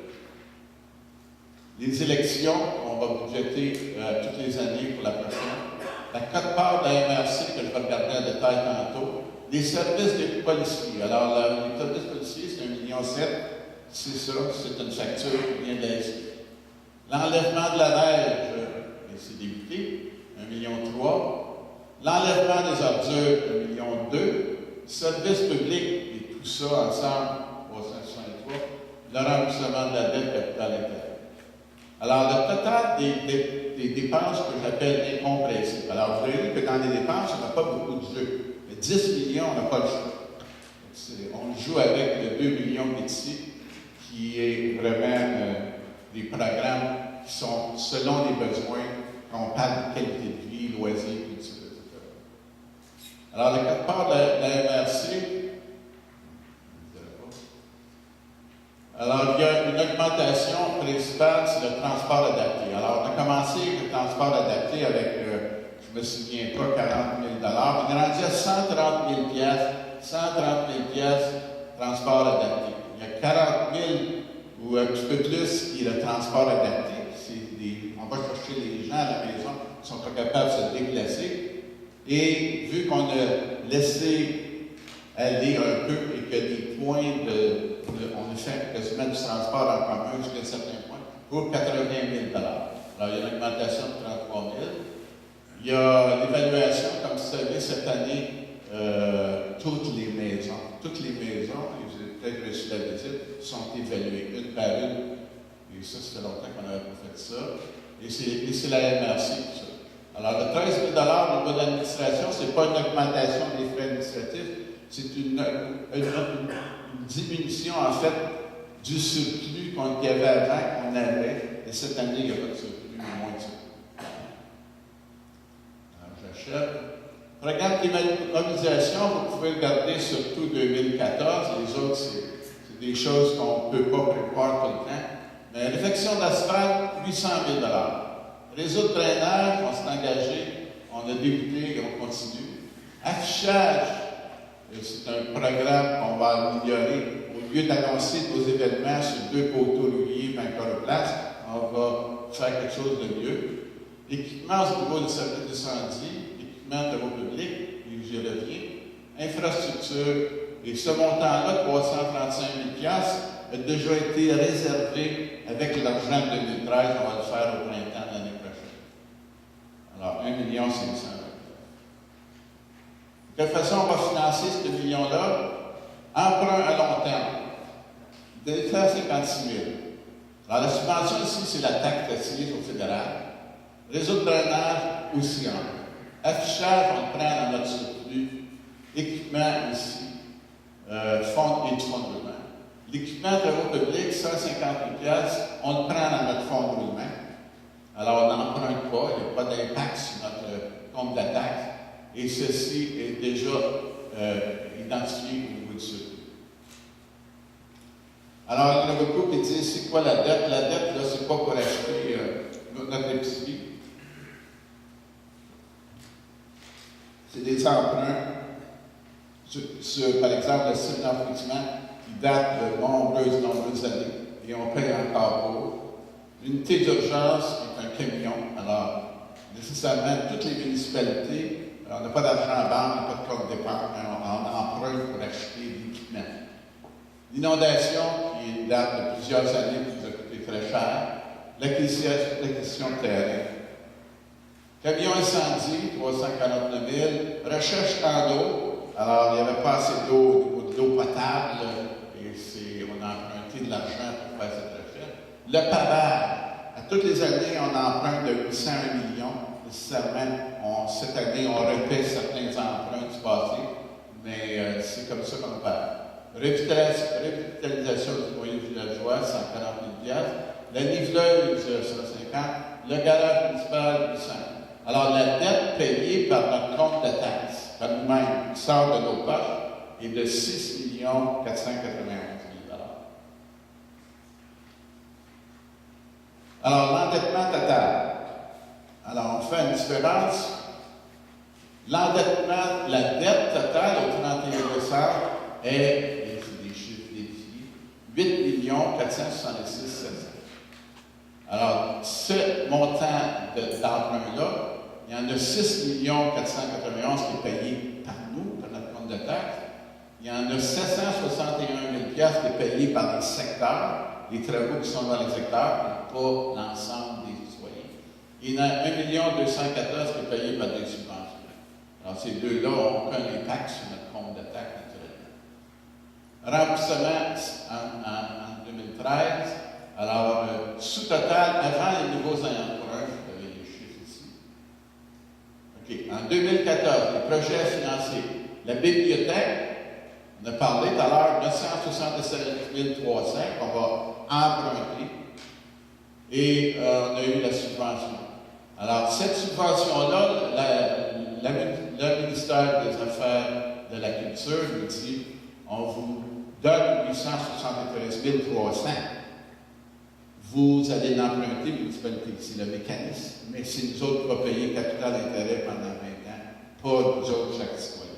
Les élections, on va budgéter toutes les années pour la prochaine. La quote-part de la MRC, que je vais regarder en détail tantôt. Les services des policiers. Alors, les services policiers, c'est 1,7 million. C'est ça, c'est une facture qui vient de l'Est. L'enlèvement de la neige, c'est débuté, 1,3 million. L'enlèvement des ordures, 1,2 million. Services publics, et tout ça ensemble, 363. Le remboursement de la dette capitale intérieure. Alors, le total des dépenses que j'appelle incompressibles. Alors, vous voyez que dans les dépenses, on n'a pas beaucoup de jeux. Mais 10 millions, on n'a pas le choix. On joue avec le 2 millions ici, qui est vraiment des programmes qui sont selon les besoins, quand on parle de qualité de vie, loisirs, culture, etc. Alors, le quote-part de la MRC, alors, il y a une augmentation principale, c'est le transport adapté. Alors, on a commencé avec le transport adapté avec, je ne me souviens pas, 40 000 $. On est rendu à 130 000 130 000 transport adapté. Il y a 40 000 ou un petit peu plus qui est le transport adapté. On va chercher les gens à la maison qui sont pas capables de se déplacer. Et vu qu'on a laissé aller un peu et que des points on a fait quasiment du transport en commun jusqu'à un certain point, pour 80 000 $. Alors, il y a une augmentation de 33 000. Il y a l'évaluation, comme vous savez, cette année, toutes les maisons, peut-être reçu la visite, sont évaluées une par une. Et ça, ça fait longtemps qu'on n'avait pas fait ça. Et c'est la MRC, tout ça. Alors, le 13 000 $, au niveau de l'administration, ce n'est pas une augmentation des frais administratifs, c'est une diminution, en fait, du surplus qu'il y avait avant, qu'on avait. Et cette année, il n'y a pas de surplus, mais moins de surplus. Alors, j'achète. Programme d'immobilisation, vous pouvez regarder surtout 2014. Les autres, c'est des choses qu'on ne peut pas prévoir tout le temps. Mais réfection d'asphalte, 800 000 $. Réseau de drainage, on s'est engagé, on a débuté et on continue. Affichage, c'est un programme qu'on va améliorer. Au lieu lieu d'annoncer nos événements sur 2 poteaux rouillés, 20 place, on va faire quelque chose de mieux. Équipement au niveau de service d'incendie, équipement de travaux publics, et j'y reviens, infrastructure, et ce montant-là, 335 000 a déjà été réservé avec l'argent de 2013, on va le faire au printemps de l'année prochaine. Alors, 1 500 000. De quelle façon on va financer ce million-là? Emprunt à long terme. D'État 56 000. Alors, la subvention ici, c'est la taxe assise au fédéral. Réseau de drainage aussi. Affichage, on le prend dans notre surplus. Équipement ici. Fonds et fonds de roulement. L'équipement de travaux publics, 150 000 on le prend dans notre fonds de roulement. Alors, on n'emprunte pas, il n'y a pas d'impact sur notre compte de la taxe. Et ceci est déjà identifié au niveau du surplus. Alors, il y en a beaucoup qui disent c'est quoi la dette? La dette, là, c'est pas pour acheter notre épicerie. C'est des emprunts sur, par exemple, le site d'enfouissement qui date de nombreuses années et on paye encore pour. L'unité d'urgence est un camion. Alors, nécessairement, toutes les municipalités, on n'a pas d'argent en banque, on n'a pas de compte d'épargne, on emprunte pour acheter de l'équipement. L'inondation, qui date de plusieurs années, qui nous a coûté très cher. L'acquisition de terrain. Camion incendie, 349 000. Recherche en eau. Alors, il n'y avait pas assez d'eau au niveau de l'eau potable, et on a emprunté de l'argent pour faire cette recherche. Le pavage. À toutes les années, on emprunte de 800 millions. Nécessairement, cette année, on repaie certains emprunts du passé, mais c'est comme ça qu'on parle. Revitalisation du foyer villageois, 140 000 $. La niveleuse, 150. Le garage municipal, 800. Alors, la dette payée par notre compte de taxes, par nous-mêmes, qui sort de nos poches, est de 6 491 000 $. Alors, l'endettement total. Alors, on fait une différence. L'endettement, la dette totale au 31 décembre est, et c'est des chiffres dédiés, 8 466 700. Alors, ce montant d'emprunt-là, il y en a 6 491 qui est payé par nous, par notre compte de taxes. Il y en a 761 000 qui est payé par les secteurs, les travaux qui sont dans les secteurs, pas l'ensemble des citoyens. Il y en a 1 214 qui est payé par des subventions. Alors, ces deux-là ont aucun impact sur notre compte de taxes, naturellement. Remboursement en 2013. Alors, sous-total, avant les nouveaux emprunts, vous avez les chiffres ici. OK. En 2014, les projets financiers. La bibliothèque, on a parlé tout à l'heure, 977 300 qu'on va emprunter. Et on a eu la subvention. Alors, cette subvention-là, le ministère des Affaires de la Culture nous dit on vous donne 873 300. Vous allez l'emprunter, municipalité, c'est le mécanisme, mais c'est nous autres qui va payer capital d'intérêt pendant 20 ans, pas nous autres, chaque citoyen.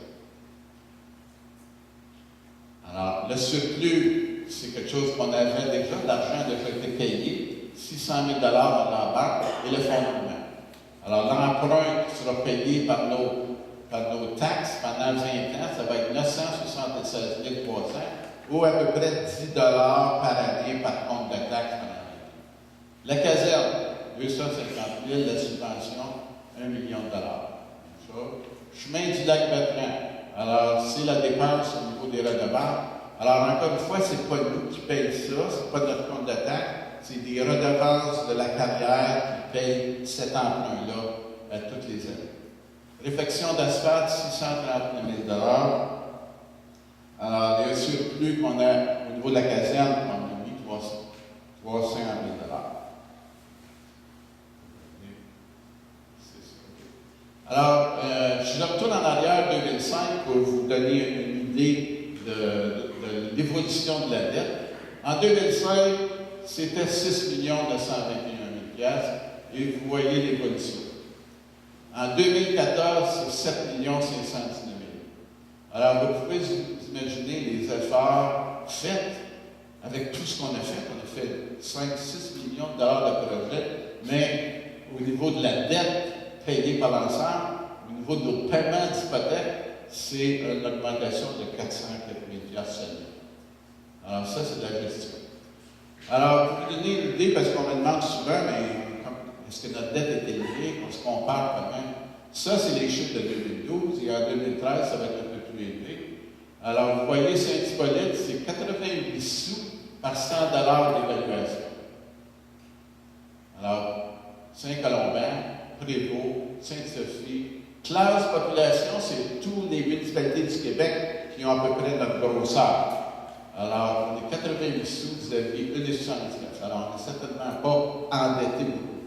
Alors, le surplus, c'est quelque chose qu'on avait déjà, l'argent a déjà été payé, 600 000 $ dans la banque et le fonds de roulement. Alors, l'emprunt qui sera payé par nos taxes pendant 20 ans, ça va être 976 300 ou à peu près 10 $ par année par compte de taxes pendant 20 ans. La caserne, 250 000, la subvention, 1 million de $. Chemin du lac Bertrand. Alors, c'est la dépense au niveau des redevances. Alors, encore une fois, ce n'est pas nous qui payons ça, ce n'est pas notre compte de taxes, c'est des redevances de la carrière qui payent cet emprunt-là à toutes les années. Réfection d'asphalte, 639 000 $. Alors, il y a un surplus qu'on a au niveau de la caserne, qu'on a mis 300 000 $. Alors, je retourne en arrière 2005 pour vous donner une idée de l'évolution de la dette. En 2005, c'était 6 921 000 $ et vous voyez l'évolution. En 2014, c'est 7 519 000 $. Alors, vous pouvez vous imaginer les efforts faits avec tout ce qu'on a fait 5-6 millions de dollars de projet, mais au niveau de la dette payée par l'ensemble, au niveau de nos paiements d'hypothèque, c'est une augmentation de 400 000 seulement. Alors ça, c'est de la gestion. Alors, pour vous donner une idée, parce qu'on me demande souvent, mais est-ce que notre dette est élevée? On se compare quand même. Ça, c'est les chiffres de 2012, et en 2013, ça va être un peu plus élevé. Alors, vous voyez, Saint-Hippolyte, c'est 88 sous par 100 $ d'évaluation. Alors, Saint-Colomban, Prévost, Sainte-Sophie, classe population, c'est toutes les municipalités du Québec qui ont à peu près notre grosseur. Alors, on est 88 sous, vous avez 1,79. Alors, on n'est certainement pas endetté beaucoup.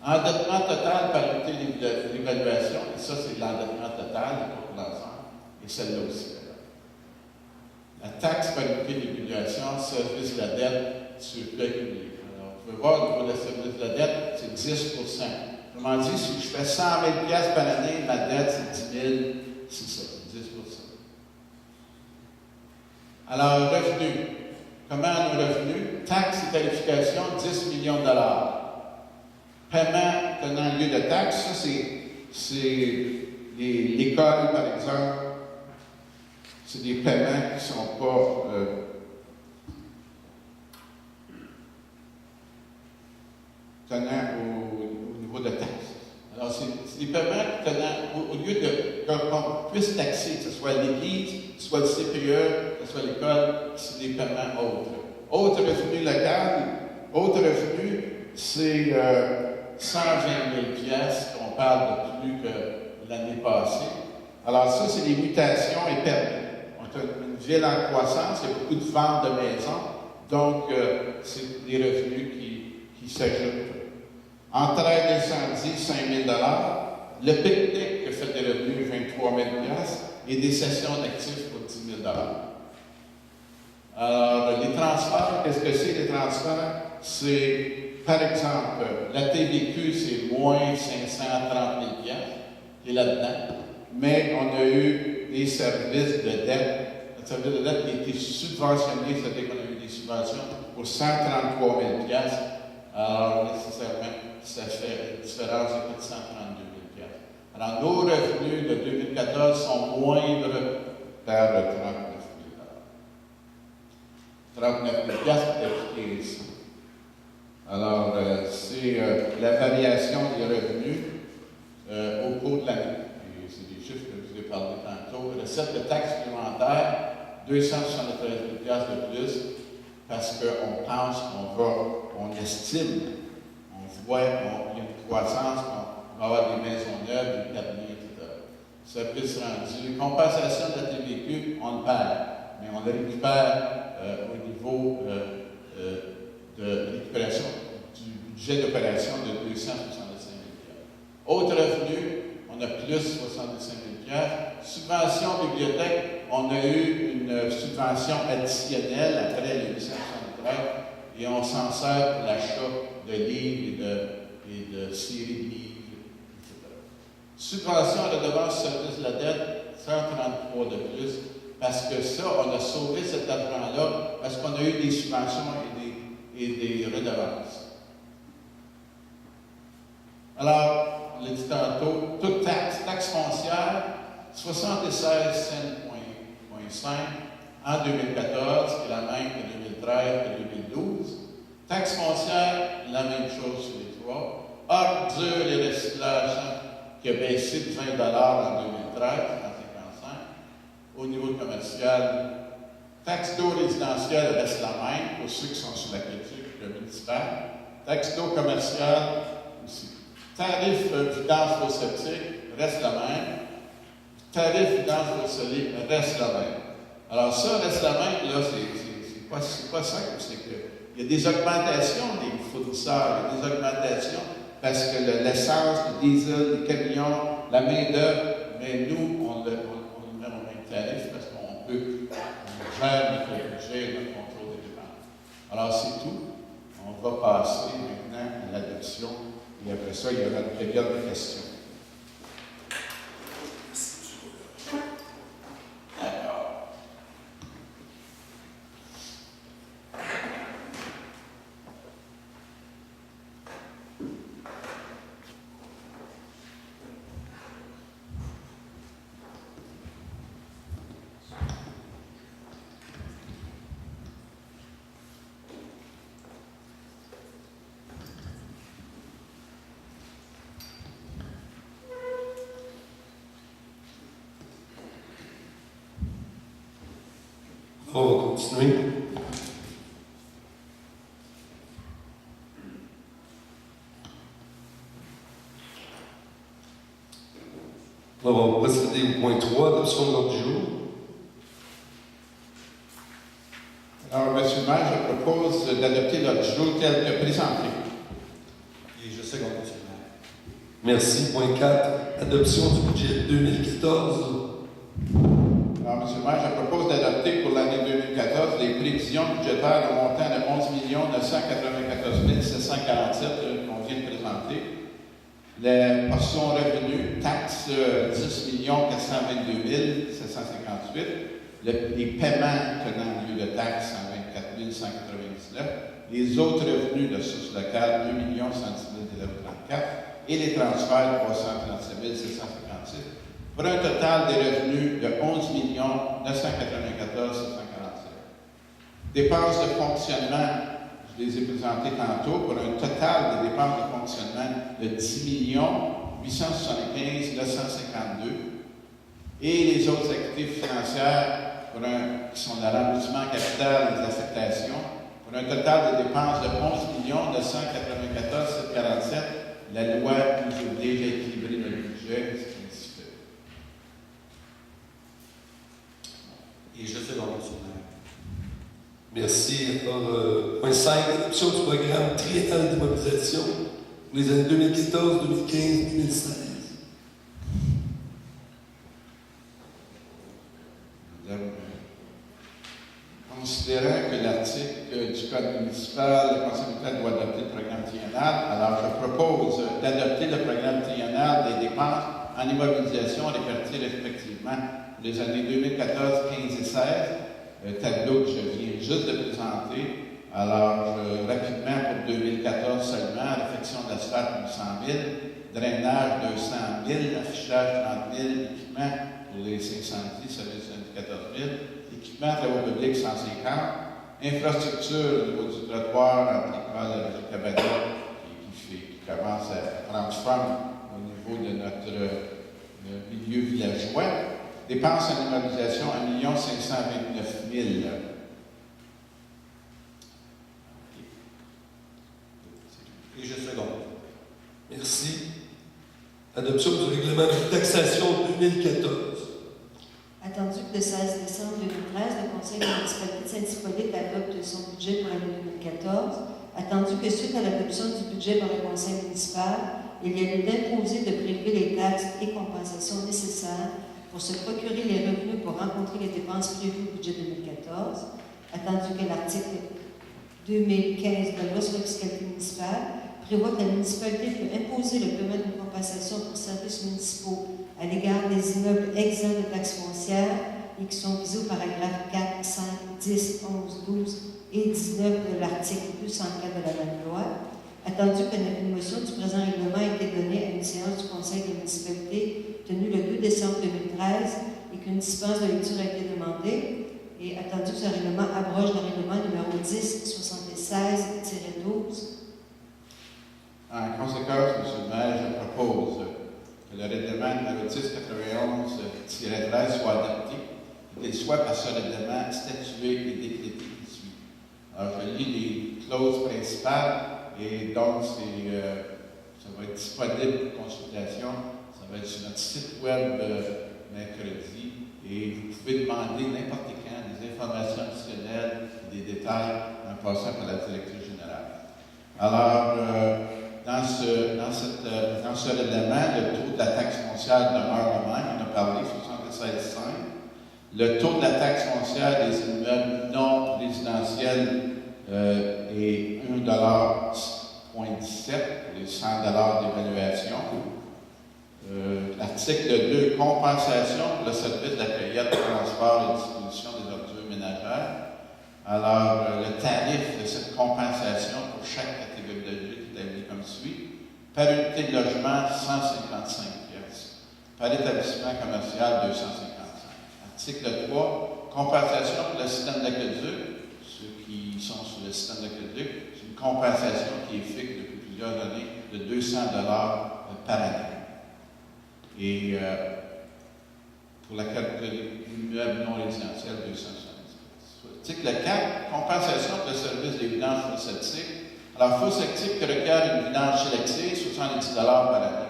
Endettement total par unité d'évaluation, et ça, c'est l'endettement total, pour l'ensemble, et celle-là aussi. La taxe par unité d'évaluation, service de la dette sur le public. Alors, vous pouvez voir, au niveau de la service de la dette, c'est 10 Autrement dit, si je fais 100 000 par année, ma dette, c'est 10 000, c'est ça, 10 Alors, revenus. Comment nos revenus? Taxes et tarification, 10 millions de dollars. Paiement tenant lieu de taxes, ça, c'est l'école, par exemple. C'est des paiements qui ne sont pas tenant au niveau de taxes. Alors, c'est des paiements tenant, au lieu qu'on puisse taxer, que ce soit l'Église, que ce soit le CPE, que ce soit l'école, c'est des paiements autres. Autre revenu local, autre revenu, c'est 120 000 $, qu'on parle de plus que l'année passée. Alors ça, c'est des mutations et permis. On a une ville en croissance, il y a beaucoup de ventes de maisons, donc c'est des revenus qui s'ajoutent. Entraide incendie, 5 000 $. Le pique-nique a fait des revenus, 23 000 $, et des sessions d'actifs pour 10 000 $. Alors, les transferts, qu'est-ce que c'est les transferts? C'est, par exemple, la TVQ, c'est moins 530 000 $ qui est là-dedans, mais on a eu des services de dette. Le service de dette qui a été subventionné, c'est-à-dire qu'on a eu des subventions pour 133 000 $. Alors, nécessairement, ça fait une différence de plus de 132 000 $. Alors, nos revenus de 2014 sont moindres vers 39 000 $. 39 000 $, c'est ici. Alors, c'est la variation des revenus au cours de l'année. C'est des chiffres que je vous ai parlé tantôt. Recette de taxes supplémentaires, 273 000 $ de plus, parce qu'on pense on estime, on voit qu'il y a une croissance, qu'on va avoir des maisons neuves, des permis, etc. Service rendu. Compensation de la TVQ, on le perd, mais on le récupère au niveau de récupération du budget d'opération de 265 000 $. Autre revenu, on a plus 65 000 $. Subvention bibliothèque, on a eu une subvention additionnelle après le 1873 et on s'en sert pour l'achat de livres et de séries de livres, etc. Subvention à la redevance service de la dette, 133 de plus, parce que ça, on a sauvé cet argent-là parce qu'on a eu des subventions et des redevances. Alors, on l'a dit tantôt, toute taxe foncière, 76 cents,5 en 2014, qui est la même que 2013 et 2012. Taxe foncière, la même chose sur les trois. Ordre dur et recyclage, qui a baissé de 20 $ en 2013, en 55. Au niveau commercial, taxe d'eau résidentielle reste la même pour ceux qui sont sur la critique municipale. Taxe d'eau commerciale aussi. Tarif vidange d'eau septique reste la même. Tarif vidange d'eau solide reste la même. Alors ça reste la même, là, c'est pas simple, c'est qu'il y a des augmentations des fournisseurs, il y a des augmentations parce que l'essence, le diesel, les camions, la main-d'œuvre, mais nous, on le met au même tarif parce qu'on gère notre budget, notre contrôle des dépenses. Alors c'est tout. On va passer maintenant à l'adoption et après ça, il y aura une période de questions. Alors. On va continuer. On va procéder au point 3, adoption de l'ordre du jour. Alors, M. le maire, je propose d'adopter l'ordre du jour tel que présenté. Et je seconde, M. le maire. Merci. Point 4, adoption du budget 2014. Alors, M. le maire, je propose d'adopter pour l'année 2014 les prévisions budgétaires de montant de 11 994 747 qu'on vient de présenter. La portion revenu, taxe 10 422 758. Les paiements tenant lieu de taxes 124 199. Les autres revenus de sources locales 2 110 034. Et les transferts 337 756. Pour un total des revenus de 11 994 747. Dépenses de fonctionnement, je les ai présentées tantôt, pour un total de dépenses de fonctionnement de 10 875 952. Et les autres activités financières qui sont le remboursement capital et les affectations, pour un total de dépenses de 11 994 747. La loi nous oblige à équilibrer le budget, ce qui est ainsi fait. Et je seconde, M. le maire. Merci. Alors, point 5, adoption du programme triennal d'immobilisation pour les années 2014, 2015, 2016. Considérant que l'article du Code municipal, le Conseil municipal doit adopter le programme triennal, alors je propose d'adopter le programme triennal des dépenses en immobilisation réparties respectivement pour les années 2014, 15 et 16. Tableau que je viens juste de présenter. Alors, rapidement, pour 2014 seulement, réfection d'asphalte 800 000, drainage 200 000, affichage 30 000, équipement pour les 510, service 14 000, équipement travaux publics 150, infrastructure au niveau du trottoir entre l'école et le cabaret qui commence à prendre forme au niveau de notre milieu villageois. Dépenses en immobilisation 1 529 000. Et je seconde. Merci. Adoption du règlement de taxation 2014. Attendu que le 16 décembre 2013, le Conseil municipal de Saint-Hippolyte adopte son budget pour l'année 2014. Attendu que suite à l'adoption du budget par le Conseil municipal, il y a lieu d'imposer de prélever les taxes et compensations nécessaires pour se procurer les revenus pour rencontrer les dépenses prévues au budget 2014. Attendu que l'article 2015 de la loi sur la fiscalité municipale prévoit que la municipalité peut imposer le paiement d'une compensation pour services municipaux à l'égard des immeubles exempts de taxes foncières et qui sont visés au paragraphe 4, 5, 10, 11, 12 et 19 de l'article 204 de la même loi. Attendu qu'une motion du présent règlement a été donnée à une séance du Conseil de municipalité tenue le 2 décembre 2013 et qu'une dispense de lecture a été demandée, et attendu que ce règlement abroge le règlement numéro 1076-12. En conséquence, M. le maire, je propose que le règlement numéro 1091-13 soit adopté et qu'il soit par ce règlement statué et décrété qui suit. Alors, je lis les clauses principales et donc ça va être disponible pour consultation. Ça va être sur notre site web mercredi et vous pouvez demander n'importe quand des informations additionnelles et des détails en passant par la directrice générale. Alors, dans ce règlement, le taux de la taxe foncière demeure le même. On a parlé 76,5. Le taux de la taxe foncière des immeubles non résidentiels est 1,17 $, pour les 100 $ d'évaluation. L'article 2, compensation pour le service d'accueillette, transport et disposition des ordures ménagères. Alors, le tarif de cette compensation pour chaque catégorie de vie est établi comme suit. Par unité de logement, 155 pièces. Par établissement commercial, 255. Article 3, compensation pour le système d'aqueduc. Ceux qui sont sur le système d'aqueduc, c'est une compensation qui est fixe depuis plusieurs années de 200 $ par année. Et pour la catégorie immeuble non résidentiel, 270 pièces. Article 4, compensation pour le service des vidanges fosse septique. Alors, fosse septique qui requiert une vidange sélective, 70 $ par année.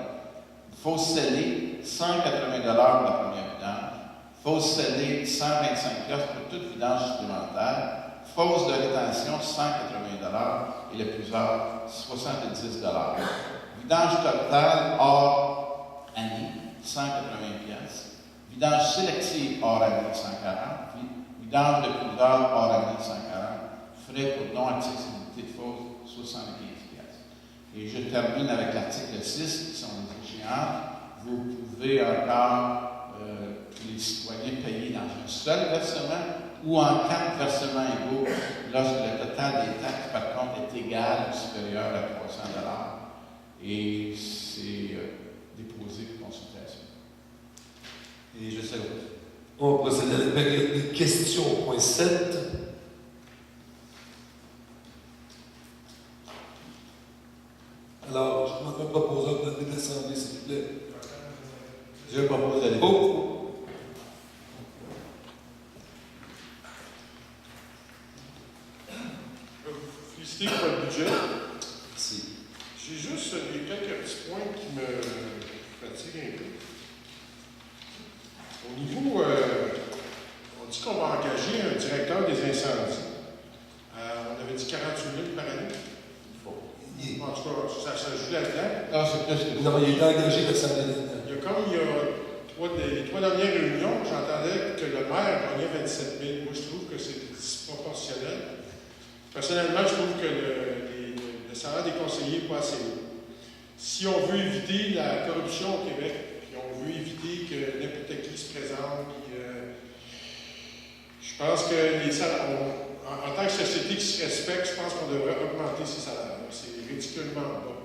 Fosse scellée, 180 $ pour la première vidange. Fosse scellée, 125 $ pour toute vidange supplémentaire. Fosse de rétention, 180 $ et le plus rare, 70 $. Vidange totale hors année, 180 $. Vidange sélective hors année, 140 $. Vidange de plus rare hors année, 140 $. Frais pour non-accessibilité de fosse, 75 $. Et je termine avec l'article 6, qui sont les échéances. Vous pouvez encore, tous les citoyens, payer dans un seul versement ou en 4 versements égaux lorsque le total des taxes, par contre, est égal ou supérieur à 300 $. Et c'est déposé pour consultation. Et je seconde. On procède à la période des questions, point 7. Alors, je demande un proposeur de l'Assemblée, s'il vous plaît. Je propose d'aller. Oh! Félicité pour le budget. Merci. J'ai juste quelques petits points qui me fatiguent un peu. Au niveau, on dit qu'on va engager un directeur des incendies. On avait dit 48 000 par année. En tout cas, ça joue là-dedans. Non, c'est plus que ça. Non, il est engagé de l'Assemblée nationale. Il y a les 3 dernières réunions, j'entendais que le maire gagnait 27 000. Moi, je trouve que c'est disproportionnel. Personnellement, je trouve que le salaire des conseillers n'est pas assez haut. Si on veut éviter la corruption au Québec, puis on veut éviter que n'importe qui se présente, puis, je pense que les salaires, en tant que société qui se respecte, je pense qu'on devrait augmenter ces salaires. C'est ridiculement bas.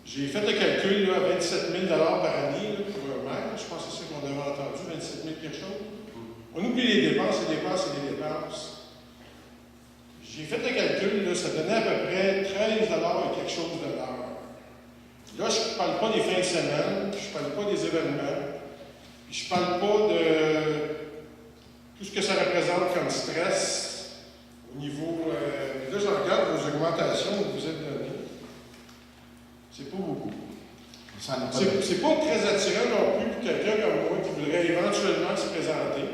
J'ai fait le calcul là, à 27 000 $ par année là, pour un maire. Je pense que c'est ça qu'on avait entendu, 27 000 quelque chose. On oublie les dépenses, les dépenses et les dépenses. J'ai fait le calcul, là, ça donnait à peu près 13 $ et quelque chose de l'heure. Là, je ne parle pas des fins de semaine, je ne parle pas des événements, je ne parle pas de tout ce que ça représente comme stress au niveau. Là, je regarde vos augmentations que vous êtes données. C'est pas beaucoup. C'est pas très attirant non plus pour quelqu'un comme moi qui voudrait éventuellement se présenter.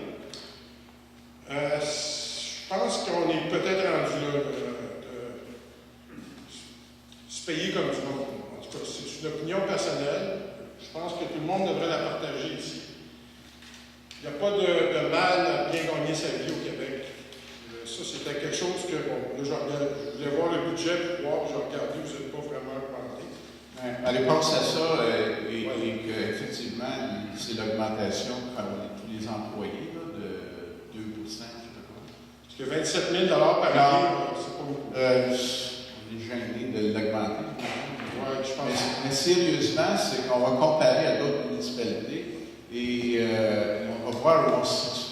Je pense qu'on est peut-être rendu là de se payer comme du monde. En tout cas, c'est une opinion personnelle. Je pense que tout le monde devrait la partager ici. Il n'y a pas de mal à bien gagner sa vie au Québec. Ça, c'était quelque chose que, bon, là, je voulais voir le budget pour voir, j'ai regardé, vous n'êtes pas vraiment augmenté. Ma réponse à ça est qu'effectivement, c'est l'augmentation pour tous les employés là, de 2 je ne sais pas quoi. Parce que 27 000 $ par année, c'est pas beaucoup. J'ai gêné de l'augmenter. Ouais, je pense. Mais sérieusement, c'est qu'on va comparer à d'autres municipalités et on va voir où on se situe.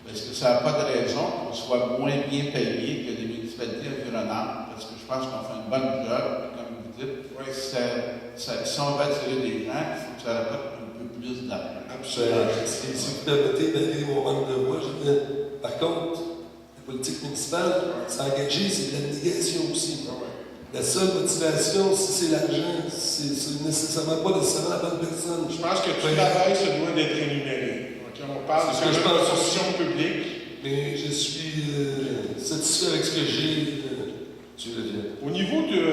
Parce que ça n'a pas de raison qu'on soit moins bien payé que des municipalités environnantes, parce que je pense qu'on fait une bonne job, comme vous dites. Ouais. Si on veut attirer des gens, il faut que ça rapporte un peu plus d'argent. Absolument. Si vous permettez, malgré mon manque de voix, par contre, la politique municipale, s'engager, c'est de l'abnégation aussi. La seule motivation, si c'est l'argent, c'est nécessairement pas nécessairement la bonne personne. Je pense que tout travail se doit d'être rémunéré. On parle de fonction publique. Mais je suis satisfait avec ce que j'ai. Tu le dis. Au niveau de.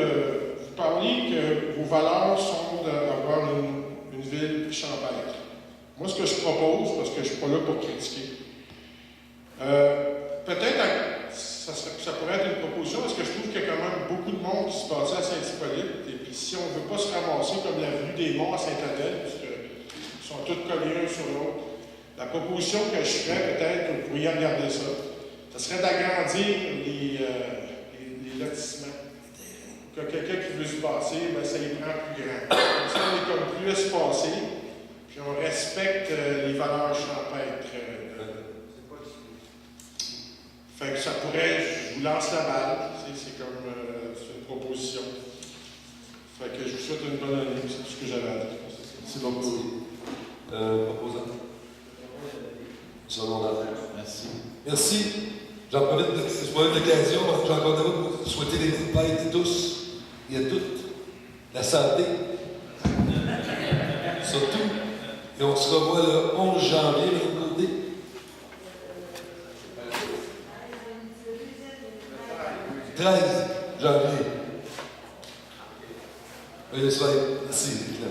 Vous parliez que vos valeurs sont d'avoir une ville plus champêtre. Moi, ce que je propose, parce que je ne suis pas là pour critiquer, peut-être ça pourrait être une proposition, parce que je trouve qu'il y a quand même beaucoup de monde qui se bâtit à Saint-Hippolyte. Et puis, si on ne veut pas se ramasser comme l'avenue des Monts à Saint-Adèle, puisqu'ils sont tous collés un sur l'autre, la proposition que je ferais, peut-être que vous pourriez regarder ça, ce serait d'agrandir les lotissements. Que quelqu'un qui veut se passer, ben, ça y prend plus grand. Comme ça, on est comme plus espacé, puis on respecte les valeurs champêtres. Fait que ça pourrait, je vous lance la balle, c'est comme c'est une proposition. Fait que je vous souhaite une bonne année, c'est tout ce que j'avais à dire. C'est beaucoup. Proposant. Secondaire. Merci. Merci. J'en profite de l'occasion, j'ai encore de vous pour souhaiter les bonnes fêtes à tous et à toutes. La santé. Surtout. Et on se revoit le 11 janvier, même côté. « 13 janvier. Oui, le soir. Merci, Claire.